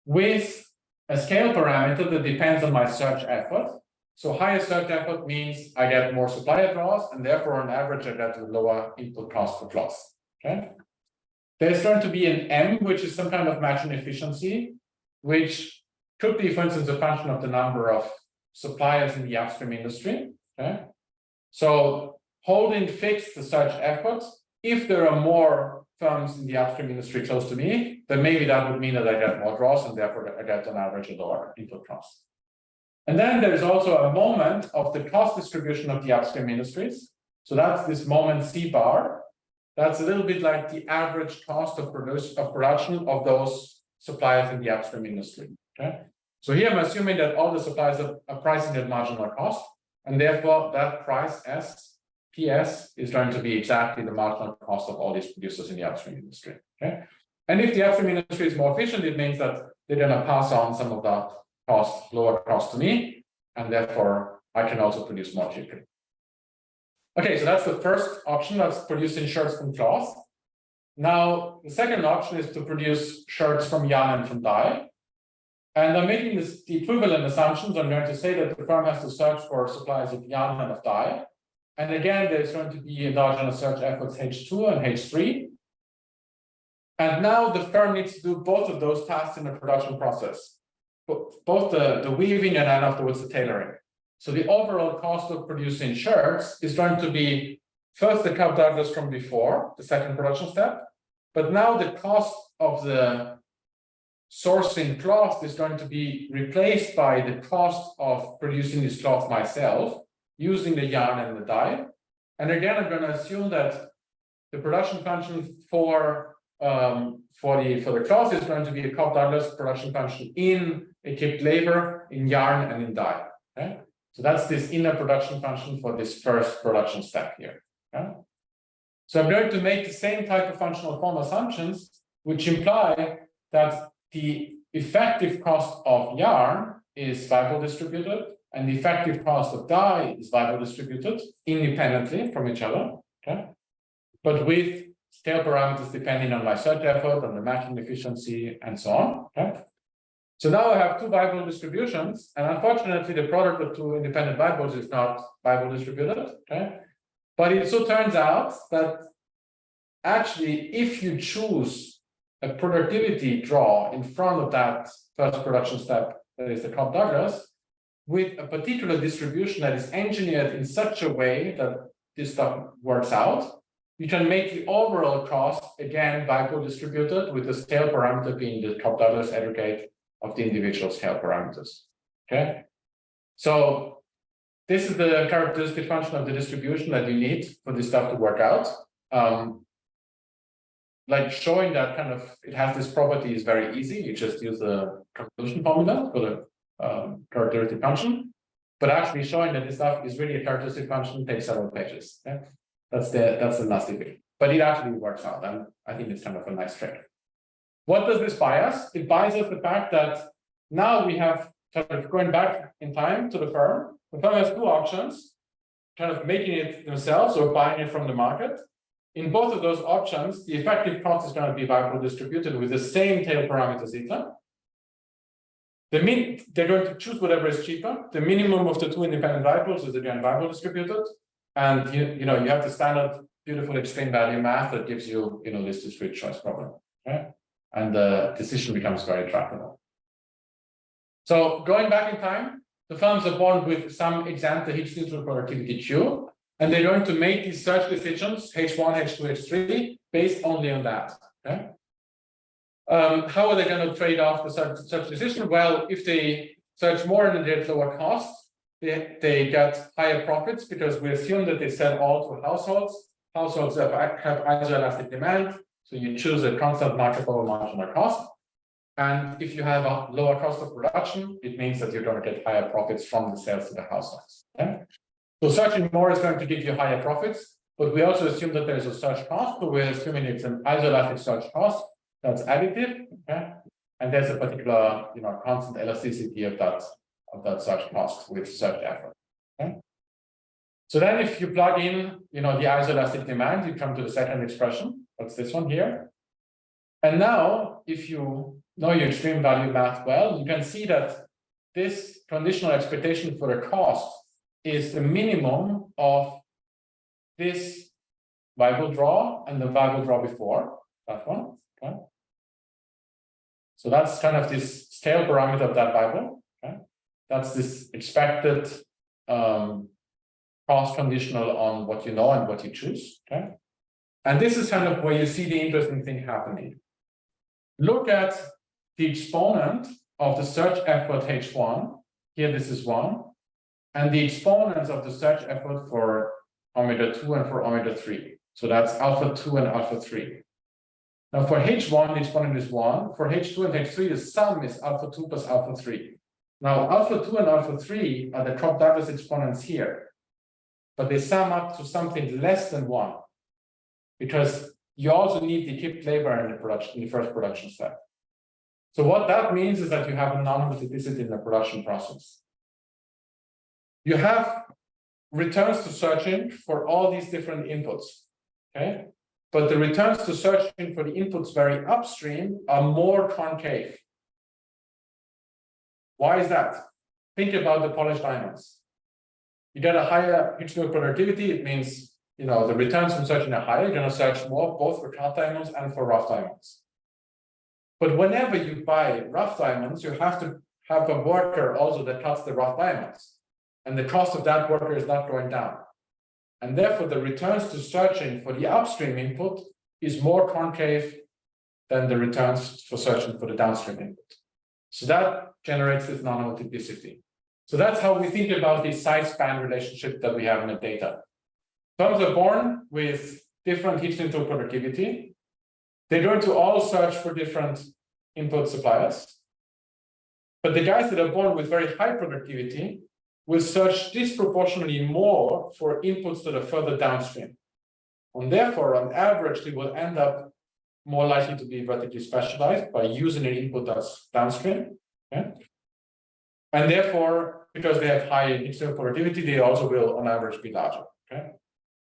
With a scale parameter that depends on my search effort. So higher search effort means I get more supplier draws, and therefore on average I get a lower input cost for cloth. Okay. There's going to be an M, which is some kind of matching efficiency, which could be, for instance, a function of the number of suppliers in the upstream industry. Okay. So holding fixed the search effort, if there are more firms in the upstream industry close to me, then maybe that would mean that I get more draws, and therefore I get on average a lower input cost. And then there's also a moment of the cost distribution of the upstream industries. So that's this moment C bar. That's a little bit like the average cost of production of those suppliers in the upstream industry. Okay. So here I'm assuming that all the suppliers are pricing at marginal cost, and therefore that price S, PS, is going to be exactly the marginal cost of all these producers in the upstream industry. Okay. And if the upstream industry is more efficient, it means that they're going to pass on some of that lower cost to me, and therefore I can also produce more cheaply. Okay, so that's the first option, that's producing shirts from cloth. Now, the second option is to produce shirts from yarn and from dye. And I'm making the equivalent assumptions. I'm going to say that the firm has to search for suppliers of yarn and of dye. And again, there's going to be endogenous search efforts H2 and H3. And now the firm needs to do both of those tasks in the production process, both the weaving and then afterwards the tailoring. So the overall cost of producing shirts is going to be first the Cobb-Douglas from before, the second production step, but now the cost of the sourcing cloth is going to be replaced by the cost of producing this cloth myself using the yarn and the dye. And again, I'm going to assume that the production function for the cloth is going to be a Cobb-Douglas production function in equipped labor, in yarn, and in dye. Okay? So that's this inner production function for this first production step here. Okay? So I'm going to make the same type of functional form assumptions, which imply that the effective cost of yarn is Weibull distributed, and the effective cost of dye is Weibull distributed independently from each other. Okay? But with scale parameters depending on my search effort, on the matching efficiency, and so on. Okay? So now I have two Weibull distributions, and unfortunately, the product of two independent Weibulls is not Weibull distributed. Okay? But it so turns out that actually, if you choose a productivity draw in front of that first production step, that is the Cobb-Douglas, with a particular distribution that is engineered in such a way that this stuff works out, you can make the overall cost, again, Weibull distributed, with the scale parameter being the Cobb-Douglas aggregate of the individual scale parameters. Okay? So this is the characteristic function of the distribution that you need for this stuff to work out. Like showing that kind of it has this property is very easy. You just use the convolution formula for the characteristic function. But actually showing that this stuff is really a characteristic function takes several pages. Yeah? That's the nasty bit. But it actually works out, and I think it's kind of a nice trick. What does this buy us? It buys us the fact that now we have kind of going back in time to the firm. The firm has two options, kind of making it themselves or buying it from the market. In both of those options, the effective cost is going to be variable distributed with the same tail parameter zeta. They're going to choose whatever is cheaper. The minimum of the two independent variables is again variable distributed. And you have the standard beautiful extreme value math that gives you, this discrete choice problem. Okay? And the decision becomes very tractable. So going back in time, the firms are born with some ex-ante Higgs neutral productivity Q, and they're going to make these search decisions, H1, H2, H3, based only on that. Okay? How are they going to trade off the search decision? Well, if they search more and they get lower costs, they get higher profits because we assume that they sell all to households. Households have isoelastic demand, so you choose a constant marketable marginal cost. And if you have a lower cost of production, it means that you're going to get higher profits from the sales to the households. Okay? So searching more is going to give you higher profits, but we also assume that there's a search cost, so we're assuming it's an isoelastic search cost that's additive, okay? And there's a particular, constant elasticity of that search cost with search effort. Okay? So then if you plug in, the isoelastic demand, you come to the second expression. That's this one here. And now, if you know your extreme value math well, you can see that this conditional expectation for the cost is the minimum of this Weibull draw and the Weibull draw before, that one. Okay? So that's kind of this scale parameter of that Weibull. Okay? That's this expected cost conditional on what you know and what you choose. Okay? And this is kind of where you see the interesting thing happening. Look at the exponent of the search effort H1. Here, this is 1. And the exponents of the search effort for omega 2 and for omega 3. So that's alpha 2 and alpha 3. Now for H1, the exponent is 1. For H2 and H3, the sum is alpha 2 plus alpha 3. Now alpha 2 and alpha 3 are the Cobb-Douglas exponents here. But they sum up to something less than 1. Because you also need the kipped labor in the first production step. So what that means is that you have a non-multiplicity in the production process. You have returns to searching for all these different inputs, okay? But the returns to searching for the inputs very upstream are more concave. Why is that? Think about the polished diamonds. You get a higher Higgs productivity, it means the returns from searching are higher. You're going to search more, both for cut diamonds and for rough diamonds. But whenever you buy rough diamonds, you have to have a worker also that cuts the rough diamonds. And the cost of that worker is not going down. And therefore, the returns to searching for the upstream input is more concave than the returns for searching for the downstream input. So that generates this non-multiplicity. So that's how we think about the size-span relationship that we have in the data. Firms are born with different Higgs neutral productivity. They're going to all search for different input suppliers. But the guys that are born with very high productivity will search disproportionately more for inputs that are further downstream. And therefore, on average, they will end up more likely to be vertically specialized by using an input that's downstream. Okay? And therefore, because they have high Higgs neutral productivity, they also will, on average, be larger. Okay?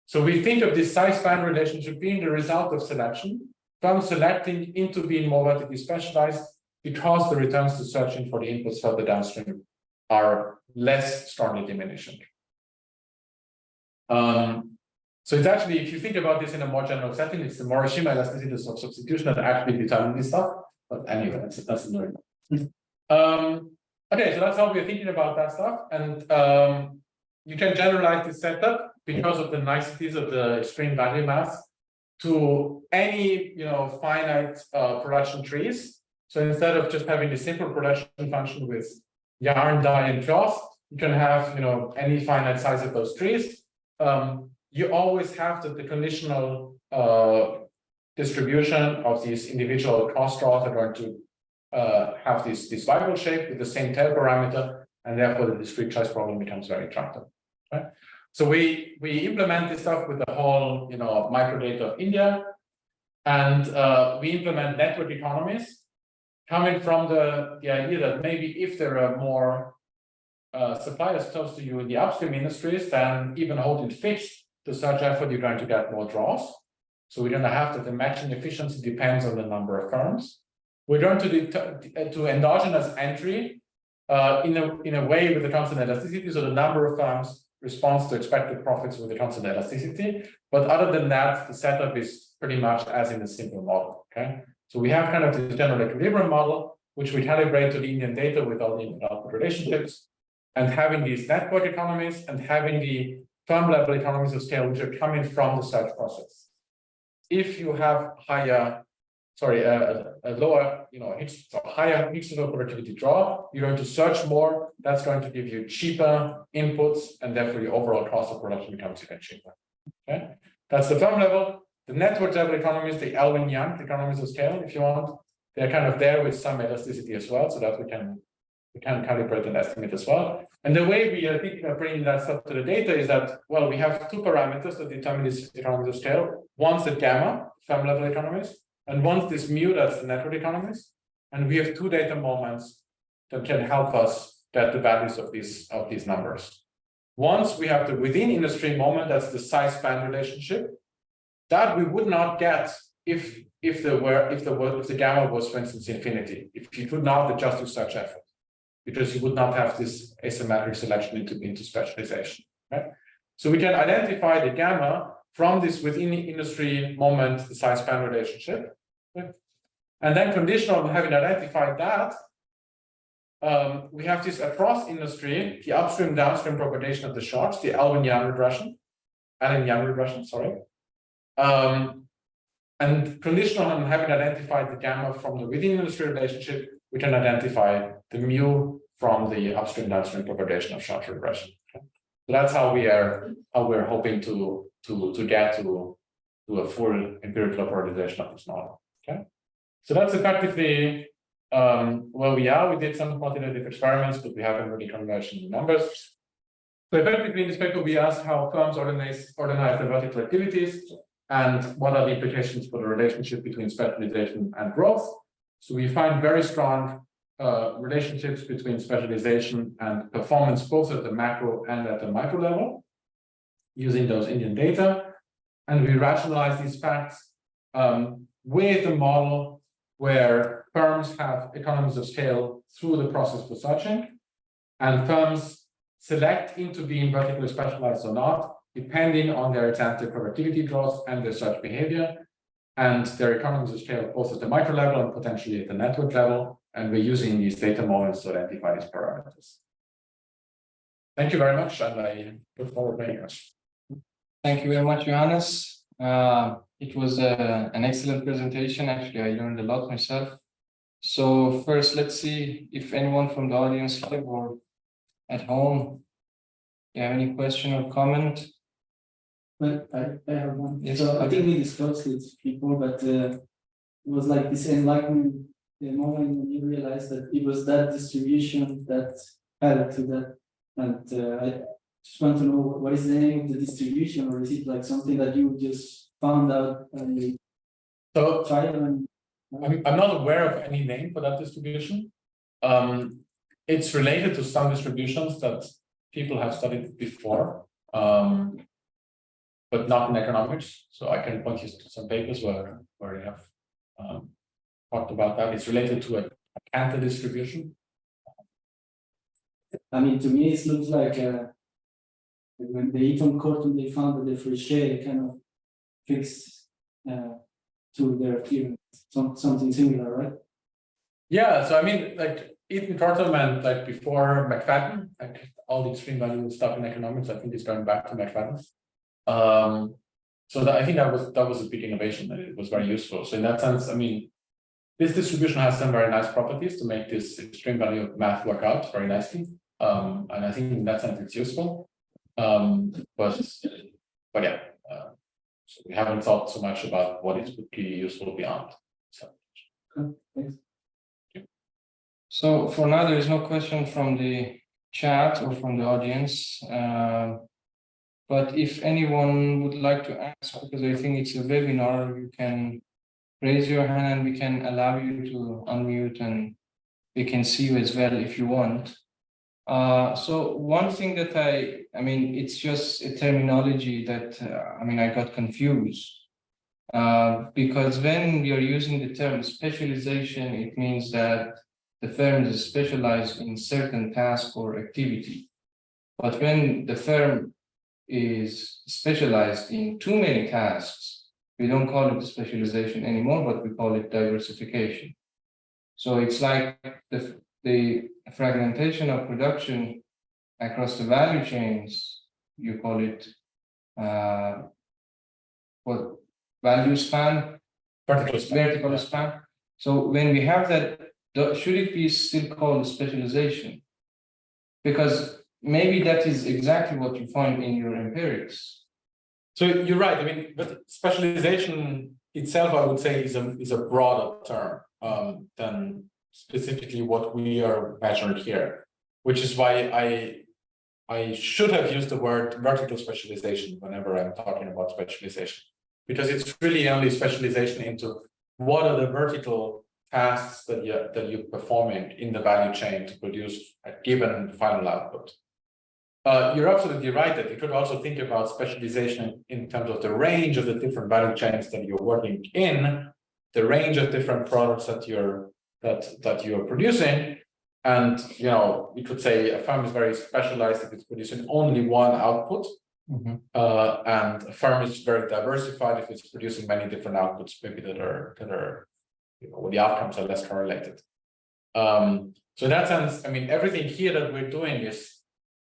So we think of this size-span relationship being the result of selection, from selecting into being more vertically specialized because the returns to searching for the inputs further downstream are less strongly diminishing. So it's actually, if you think about this in a more general setting, it's the Morishima elasticity of substitution that actually determines this stuff. But anyway, that's another. Okay, so that's how we're thinking about that stuff. And you can generalize this setup because of the niceties of the extreme value math to any finite production trees. So instead of just having a simple production function with yarn, dye, and cloth, you can have any finite size of those trees. You always have the conditional distribution of these individual cross draws are going to have this Weibull shape with the same tail parameter, and therefore the discrete choice problem becomes very attractive. Right? So we implement this stuff with the whole microdata of India, and we implement network economies coming from the idea that maybe if there are more suppliers close to you in the upstream industries, then even holding fixed the search effort, you're going to get more draws. So we're going to have that the matching efficiency depends on the number of firms. We're going to endogenous entry in a way with the constant elasticity. So the number of firms responds to expected profits with the constant elasticity. But other than that, the setup is pretty much as in a simple model. Okay. So we have kind of the general equilibrium model, which we calibrate to the Indian data with all the input-output relationships, and having these network economies and having the firm level economies of scale, which are coming from the search process. If you have higher, a lower, higher Higgs-level productivity draw, you're going to search more. That's going to give you cheaper inputs, and therefore your overall cost of production becomes even cheaper. Okay, that's the firm level. The network level economies, the Elvin-Young economies of scale, if you want, they're kind of there with some elasticity as well, so that we can calibrate and estimate as well. And the way we are thinking of bringing that stuff to the data is that, well, we have two parameters that determine these economies of scale. One's the gamma, firm level economies, and one's this mu, that's the network economies. And we have two data moments that can help us get the values of these numbers. Once we have the within industry moment, that's the size span relationship. That we would not get if the gamma was, for instance, infinity. If you could not adjust your search effort, because you would not have this asymmetric selection into specialization. Right? So we can identify the gamma from this within the industry moment, the size span relationship. Right? And then conditional on having identified that, we have this across industry, the upstream downstream propagation of the shocks, the Allen-Young regression, sorry. And conditional on having identified the gamma from the within industry relationship, we can identify the mu from the upstream downstream propagation of shock regression. Okay? So that's how we're hoping to get to a full empirical polarization of this model. Okay, so that's effectively where we are. We did some quantitative experiments, but we haven't really converged in the numbers. So effectively in this paper, we asked how firms organize their vertical activities and what are the implications for the relationship between specialization and growth. So we find very strong relationships between specialization and performance, both at the macro and at the micro level, using those Indian data. And we rationalize these facts with a model where firms have economies of scale through the process for searching, and firms select into being vertically specialized or not, depending on their example productivity draws and their search behavior, and their economies of scale both at the micro level and potentially at the network level. And we're using these data models to identify these parameters. Thank you very much, and I look forward very much. Thank you very much, Johannes. It was an excellent presentation. Actually, I learned a lot myself. So first, let's see if anyone from the audience here or at home, you have any question or comment? Well, I have one. Yes, so I think we discussed it before, but it was like this enlightenment, the moment when you realized that it was that distribution that added to that. And I just want to know, what is the name of the distribution, or is it like something that you just found out and you tried and... I'm not aware of any name for that distribution. It's related to some distributions that people have studied before, but not in economics. So I can point you to some papers where they have talked about that. It's related to a Cantor distribution. I mean, to me, it looks like when the Eton Corton, they found that the Frichet kind of fixed to their theorem, something similar, right? Yeah, so I mean, like Eton Corton and like before McFadden, like all the extreme value stuff in economics, I think is going back to McFadden. So I think that was a big innovation, and it was very useful. So in that sense, I mean, this distribution has some very nice properties to make this extreme value math work out very nicely. And I think in that sense it's useful. But yeah, so we haven't thought so much about what it would be useful beyond. So Okay, thanks. So for now, there is no question from the chat or from the audience. But if anyone would like to ask, because I think it's a webinar, you can raise your hand and we can allow you to unmute and we can see you as well if you want. So one thing that I mean, it's just a terminology that, I got confused. Because when we are using the term specialization, it means that the firm is specialized in certain task or activity. But when the firm is specialized in too many tasks, we don't call it specialization anymore, but we call it diversification. So it's like the fragmentation of production across the value chains, you call it what value span, vertical span. So when we have that, should it be still called specialization? Because maybe that is exactly what you find in your empirics. So you're right. I mean, but specialization itself, I would say, is a broader term than specifically what we are measuring here, which is why I should have used the word vertical specialization whenever I'm talking about specialization, because it's really only specialization into what are the vertical tasks that you're performing in the value chain to produce a given final output. You're absolutely right that you could also think about specialization in terms of the range of the different value chains that you're working in, the range of different products that you're producing. And you could say a firm is very specialized if it's producing only one output, and a firm is very diversified if it's producing many different outputs, maybe that are where the outcomes are less correlated. So in that sense, I mean, everything here that we're doing is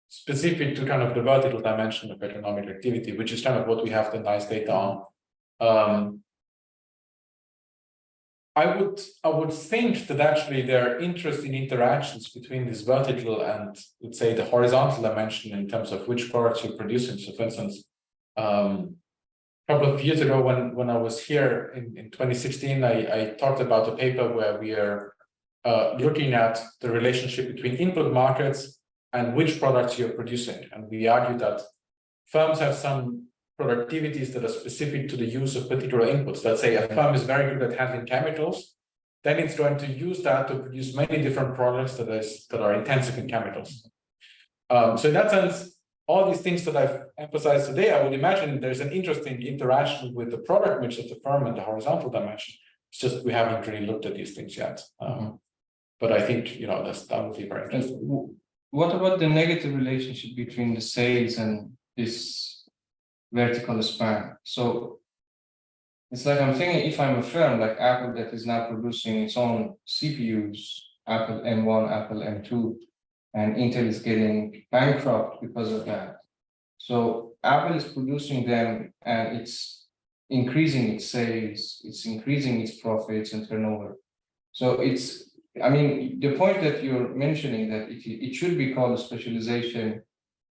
specific to kind of the vertical dimension of economic activity, which is kind of what we have the nice data on. I would think that actually there are interesting interactions between this vertical and, let's say, the horizontal dimension in terms of which products you're producing. So, for instance, a couple of years ago when I was here in 2016, I talked about a paper where we are looking at the relationship between input markets and which products you're producing. And we argue that firms have some productivities that are specific to the use of particular inputs. Let's say a firm is very good at handling chemicals, then it's going to use that to produce many different products that are intensive in chemicals. So in that sense, all these things that I've emphasized today, I would imagine there's an interesting interaction with the product mix of the firm and the horizontal dimension. It's just we haven't really looked at these things yet. But I think that would be very interesting. What about the negative relationship between the sales and this vertical span? So it's like I'm thinking, if I'm a firm like Apple that is now producing its own CPUs, Apple M1, Apple M2, and Intel is getting bankrupt because of that. So Apple is producing them and it's increasing its sales, it's increasing its profits and turnover. So the point that you're mentioning that it should be called a specialization,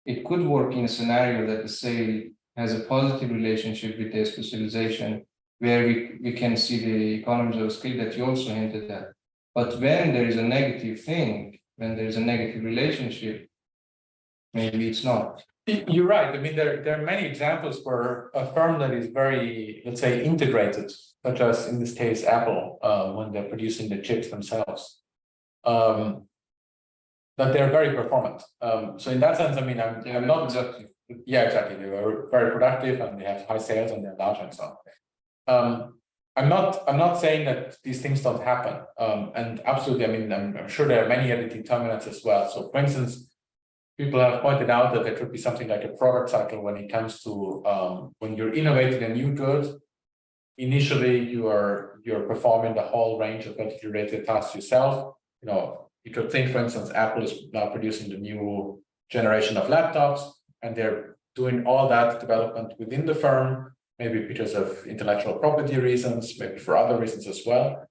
it could work in a scenario that the sale has a positive relationship with the specialization, where we can see the economies of scale that you also hinted at. But when there is a negative thing, when there is a negative relationship, maybe it's not. You're right. I mean, there are many examples where a firm that is very, let's say, integrated, such as in this case, Apple, when they're producing the chips themselves, that they're very performant. So in that sense, I mean, I'm not exactly. Yeah, exactly. They were very productive and they have high sales and they're large and so on. I'm not saying that these things don't happen. And absolutely, I mean, I'm sure there are many other determinants as well. So for instance, people have pointed out that there could be something like a product cycle when it comes to when you're innovating a new good. Initially, you're performing the whole range of vertically related tasks yourself. You could think, for instance, Apple is now producing the new generation of laptops, and they're doing all that development within the firm, maybe because of intellectual property reasons, maybe for other reasons as well.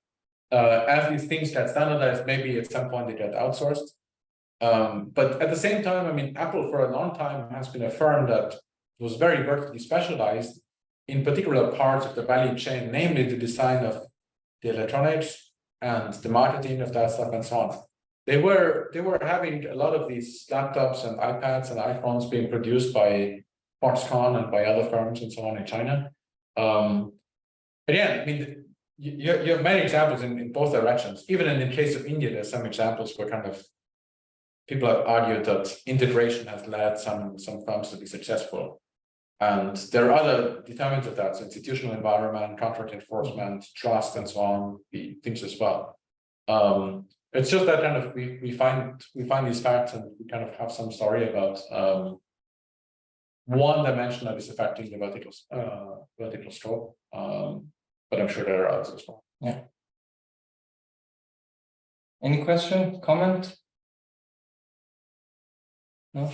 As these things get standardized, maybe at some point they get outsourced. But at the same time, I mean, Apple for a long time has been a firm that was very vertically specialized in particular parts of the value chain, namely the design of the electronics and the marketing of that stuff and so on. they were having a lot of these laptops and iPads and iPhones being produced by Foxconn and by other firms and so on in China. Again, I mean, you have many examples in both directions. Even in the case of India, there's some examples where kind of people have argued that integration has led some firms to be successful. And there are other determinants of that, so institutional environment, contract enforcement, trust, and so on, things as well. It's just that kind of we find these facts and we kind of have some story about one dimension that is affecting the vertical scope. But I'm sure there are others as well. Yeah. Any question, comment? No?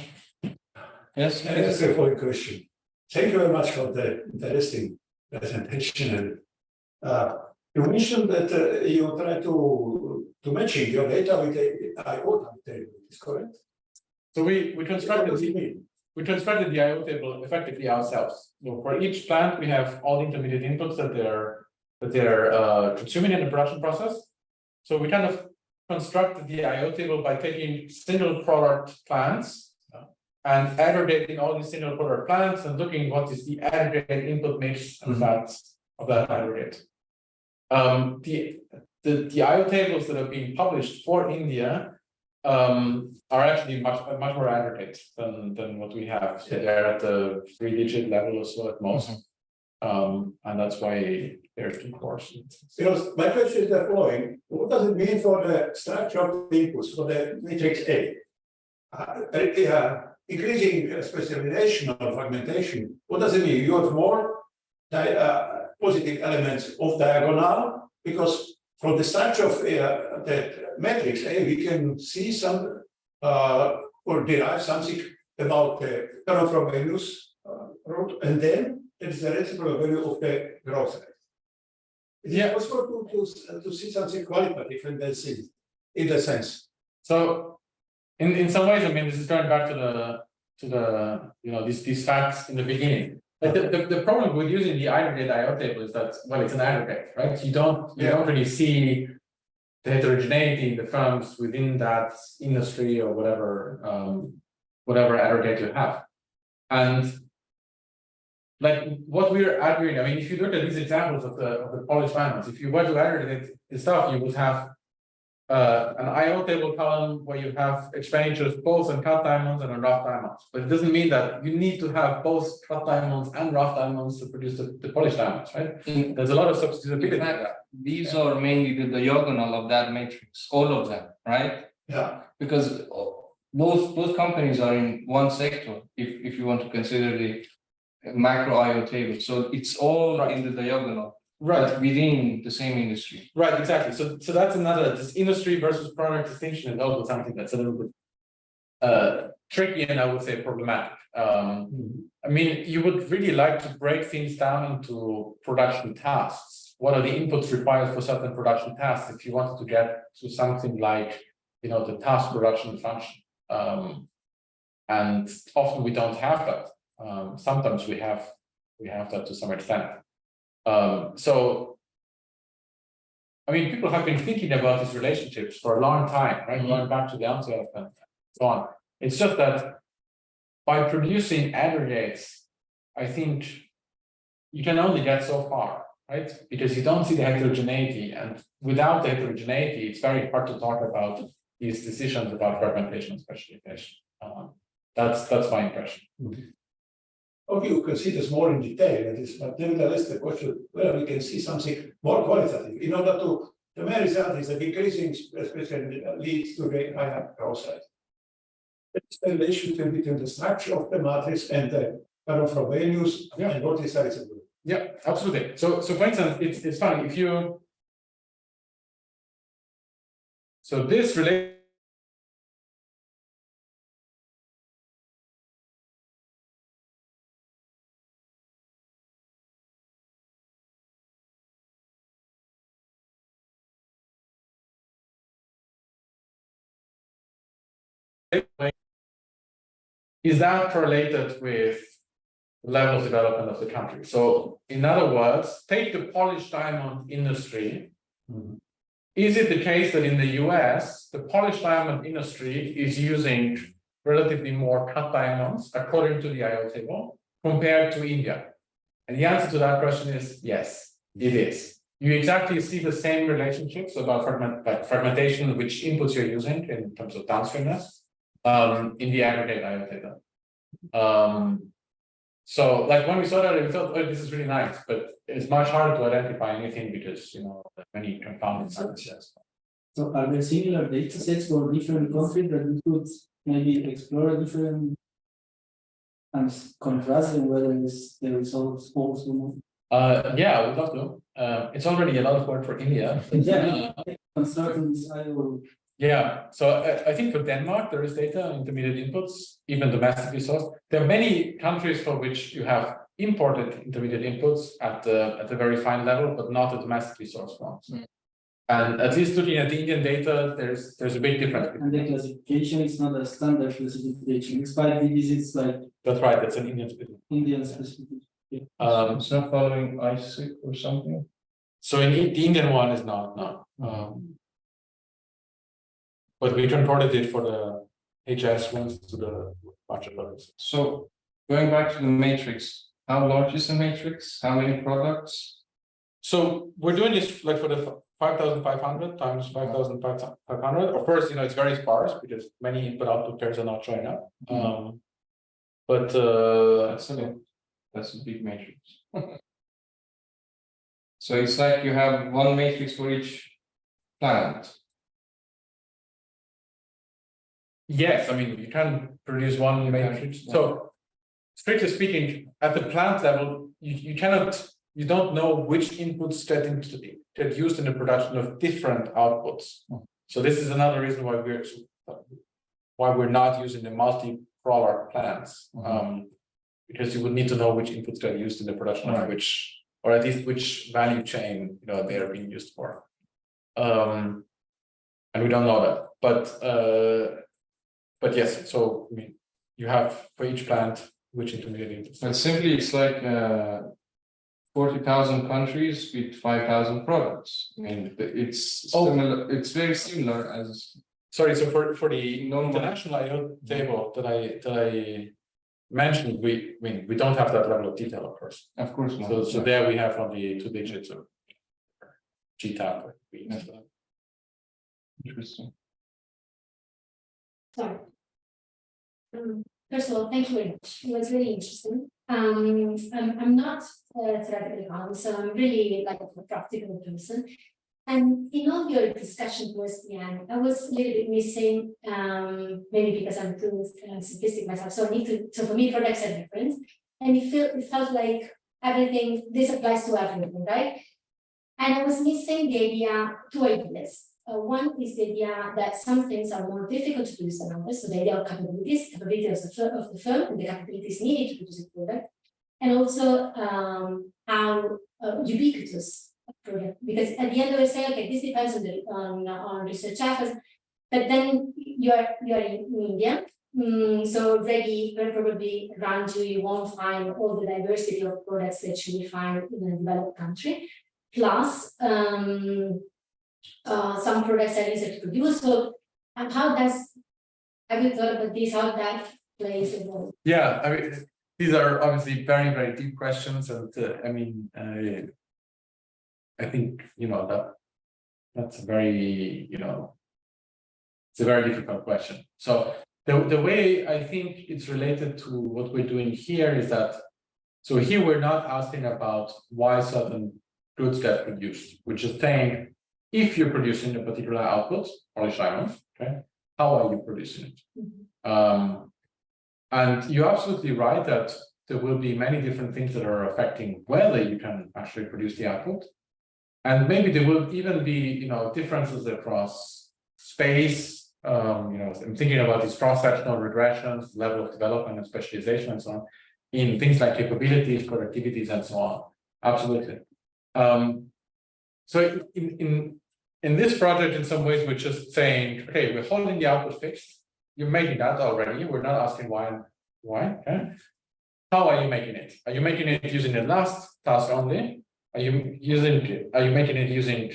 Yes. That's a point question. Thank you very much for the interesting presentation. And you mentioned that you try to matching your data with the IO table. Is correct? So we constructed the IO table effectively ourselves. So for each plant, we have all the intermediate inputs that they're consuming in the production process. So we kind of constructed the IO table by taking single product plants and aggregating all these single product plants and looking what is the aggregate input mix of that aggregate. The IO tables that are being published for India are actually much more aggregate than what we have. So they're at the 3-digit level or so at most. And that's why there are 2 cores. Because my question is the following: what does it mean for the structure of the inputs for the matrix A? Increasing specialization or fragmentation, what does it mean? You have more positive elements of diagonal, because from the structure of the matrix A, we can see some or derive something about the turnover from values root, and then there is the reciprocal value of the growth rate. Is it possible to see something qualitative in that sense? So in some ways, I mean, this is going back to the these facts in the beginning. Like the problem with using the aggregate IO table is that, well, it's an aggregate, right? You don't really see the heterogeneity in the firms within that industry or whatever aggregate you have. And like what we're arguing, I mean, if you look at these examples of the polished diamonds, if you were to aggregate the stuff, you would have an IO table column where you have expenditures both on cut diamonds and on rough diamonds. But it doesn't mean that you need to have both cut diamonds and rough diamonds to produce the polished diamonds, right? There's a lot of substitutability. In fact, these are mainly the diagonal of that matrix, all of them, right? Yeah. Because both companies are in one sector, if you want to consider the macro IO table. So it's all in the diagonal. Right. But within the same industry. Right, exactly. So that's this industry versus product distinction is also something that's a little bit tricky and I would say problematic. I mean, you would really like to break things down into production tasks. What are the inputs required for certain production tasks if you wanted to get to something like, the task production function? And often we don't have that. Sometimes we have that to some extent. So, I mean, people have been thinking about these relationships for a long time, right? Going back to the Antwerp and so on. It's just that by producing aggregates, I think you can only get so far, right? Because you don't see the heterogeneity, and without the heterogeneity, it's very hard to talk about these decisions about fragmentation and specialization. That's my impression. Okay, you can see this more in detail, but nevertheless, the question whether we can see something more qualitative in order to the main result is that increasing especially leads to the higher growth rate. It's the relation between the structure of the matrix and the turnover values and what is reasonable. Yeah, absolutely. So for instance, it's funny if you this relates is that correlated with the level of development of the country? So in other words, take the polished diamond industry is it the case that in the US, the polished diamond industry is using relatively more cut diamonds according to the IO table compared to India? And the answer to that question is yes, it is. You exactly see the same relationships about fragmentation, which inputs you're using in terms of downstreamness in the aggregate IO data. So like when we saw that, we thought, oh, this is really nice, but it's much harder to identify anything because there are many confounding factors. So are there similar data sets for different countries that we could maybe explore different and contrast them whether the results also? Yeah, I would love to. It's already a lot of work for India. Yeah, constructing this IO. Yeah, so I think for Denmark, there is data on intermediate inputs, even domestically sourced. There are many countries for which you have imported intermediate inputs at the very fine level, but not the domestically sourced ones. Mm. And at least looking at the Indian data, there's a big difference. And the classification is not a standard classification. Despite this, it's like that's right. That's an Indian specific. Indian specific. Yeah. It's not following ISIC or something. So in the Indian one is not no. But we converted it for the HS ones to the budget levels. So going back to the matrix, how large is the matrix? How many products? So we're doing this like for the 5,500 times 5,500. Of course, it's very sparse because many input output pairs are not showing up. But that's a big matrix. So it's like you have one matrix for each plant. Yes, I mean you can produce one matrix. So strictly speaking, at the plant level, you don't know which inputs get used in the production of different outputs. So this is another reason why we're not using the multi-product plants, because you would need to know which inputs get used in the production of which, or at least which value chain they are being used for. And we don't know that, but yes. So I mean, you have for each plant which intermediate inputs. And simply, it's like 40,000 countries with 5,000 products. I mean, it's similar, it's very similar as. Sorry, so for the international IO table that I mentioned, we don't have that level of detail, of course. Of course not. So there we have only 2 digits of GTAP. Interesting. Sorry. First of all, thank you very much. It was really interesting. I'm not theoretical economist, so I'm really like a practical person. And in all your discussion towards the end, I was a little bit missing, maybe because I'm too simplistic myself. So for me, products are different, and it felt like everything. This applies to everything, right? And I was missing the idea, 2 ideas. One is the idea that some things are more difficult to produce than others. So the idea of capabilities of the firm, and the capabilities needed to produce a product, and also how ubiquitous a product. Because at the end of the day, okay, this depends on research efforts, but then you are in India. So already very probably around you won't find all the diversity of products that you will find in a developed country. Plus, some products are easier to produce. So, how have you thought about this? How that plays a role? Yeah, I mean, these are obviously very, very deep questions, and I think that's a very it's a very difficult question. So the way I think it's related to what we're doing here is that here we're not asking about why certain goods get produced, which is saying, if you're producing a particular output, polished diamonds, okay, how are you producing it? And you're absolutely right that there will be many different things that are affecting whether you can actually produce the output. And maybe there will even be, differences across space. I'm thinking about these cross-sectional regressions, level of development and specialization and so on, in things like capabilities, productivities, and so on. Absolutely. So in this project, in some ways, we're just saying, okay, we're holding the output fixed. You're making that already. We're not asking why. Okay. How are you making it? Are you making it using the last task only? Are you making it using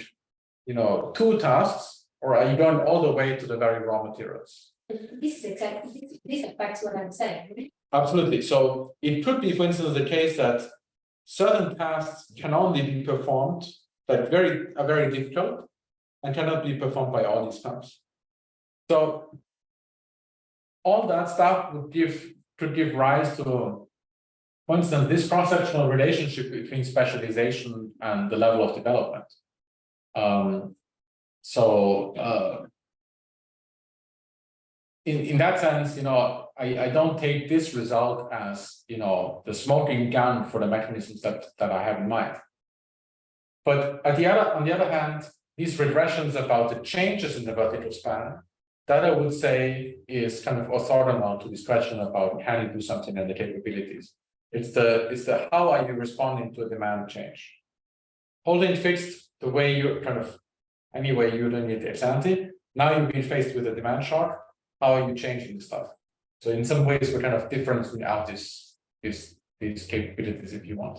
two tasks, or are you going all the way to the very raw materials? This is exactly, this affects what I'm saying, right? Absolutely. So it could be, for instance, the case that certain tasks can only be performed that are very difficult and cannot be performed by all these firms. So all that stuff could give rise to, for instance, this cross-sectional relationship between specialization and the level of development. In that sense, I don't take this result as the smoking gun for the mechanisms that I have in mind. But on the other hand, these regressions about the changes in the vertical span, that I would say is kind of orthogonal to this question about can you do something and the capabilities. It's the how are you responding to a demand change. Holding fixed the way you're kind of anyway you're doing it ex ante. Now you've been faced with a demand shock. How are you changing the stuff? So in some ways we're kind of differencing out these capabilities if you want.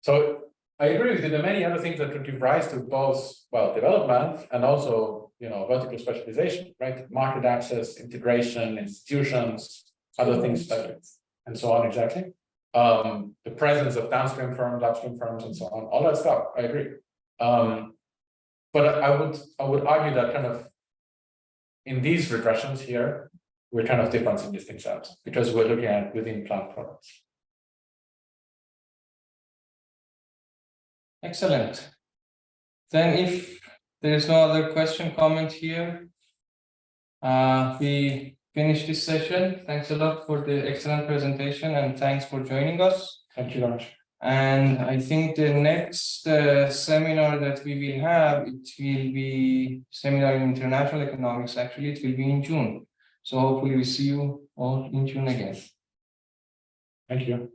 So I agree with you. There are many other things that could give rise to both, well, development and also, vertical specialization, right? Market access, integration, institutions, other things like it, and so on. Exactly. The presence of downstream firms, upstream firms, and so on. All that stuff. I agree. But I would argue that kind of in these regressions here, we're kind of differencing these things out because we're looking at within plant products. Excellent. Then if there's no other question, comment here, we finish this session. Thanks a lot for the excellent presentation and thanks for joining us. Thank you very much. And I think the next seminar that we will have, it will be seminar in international economics. Actually, it will be in June. So hopefully we see you all in June again. Thank you.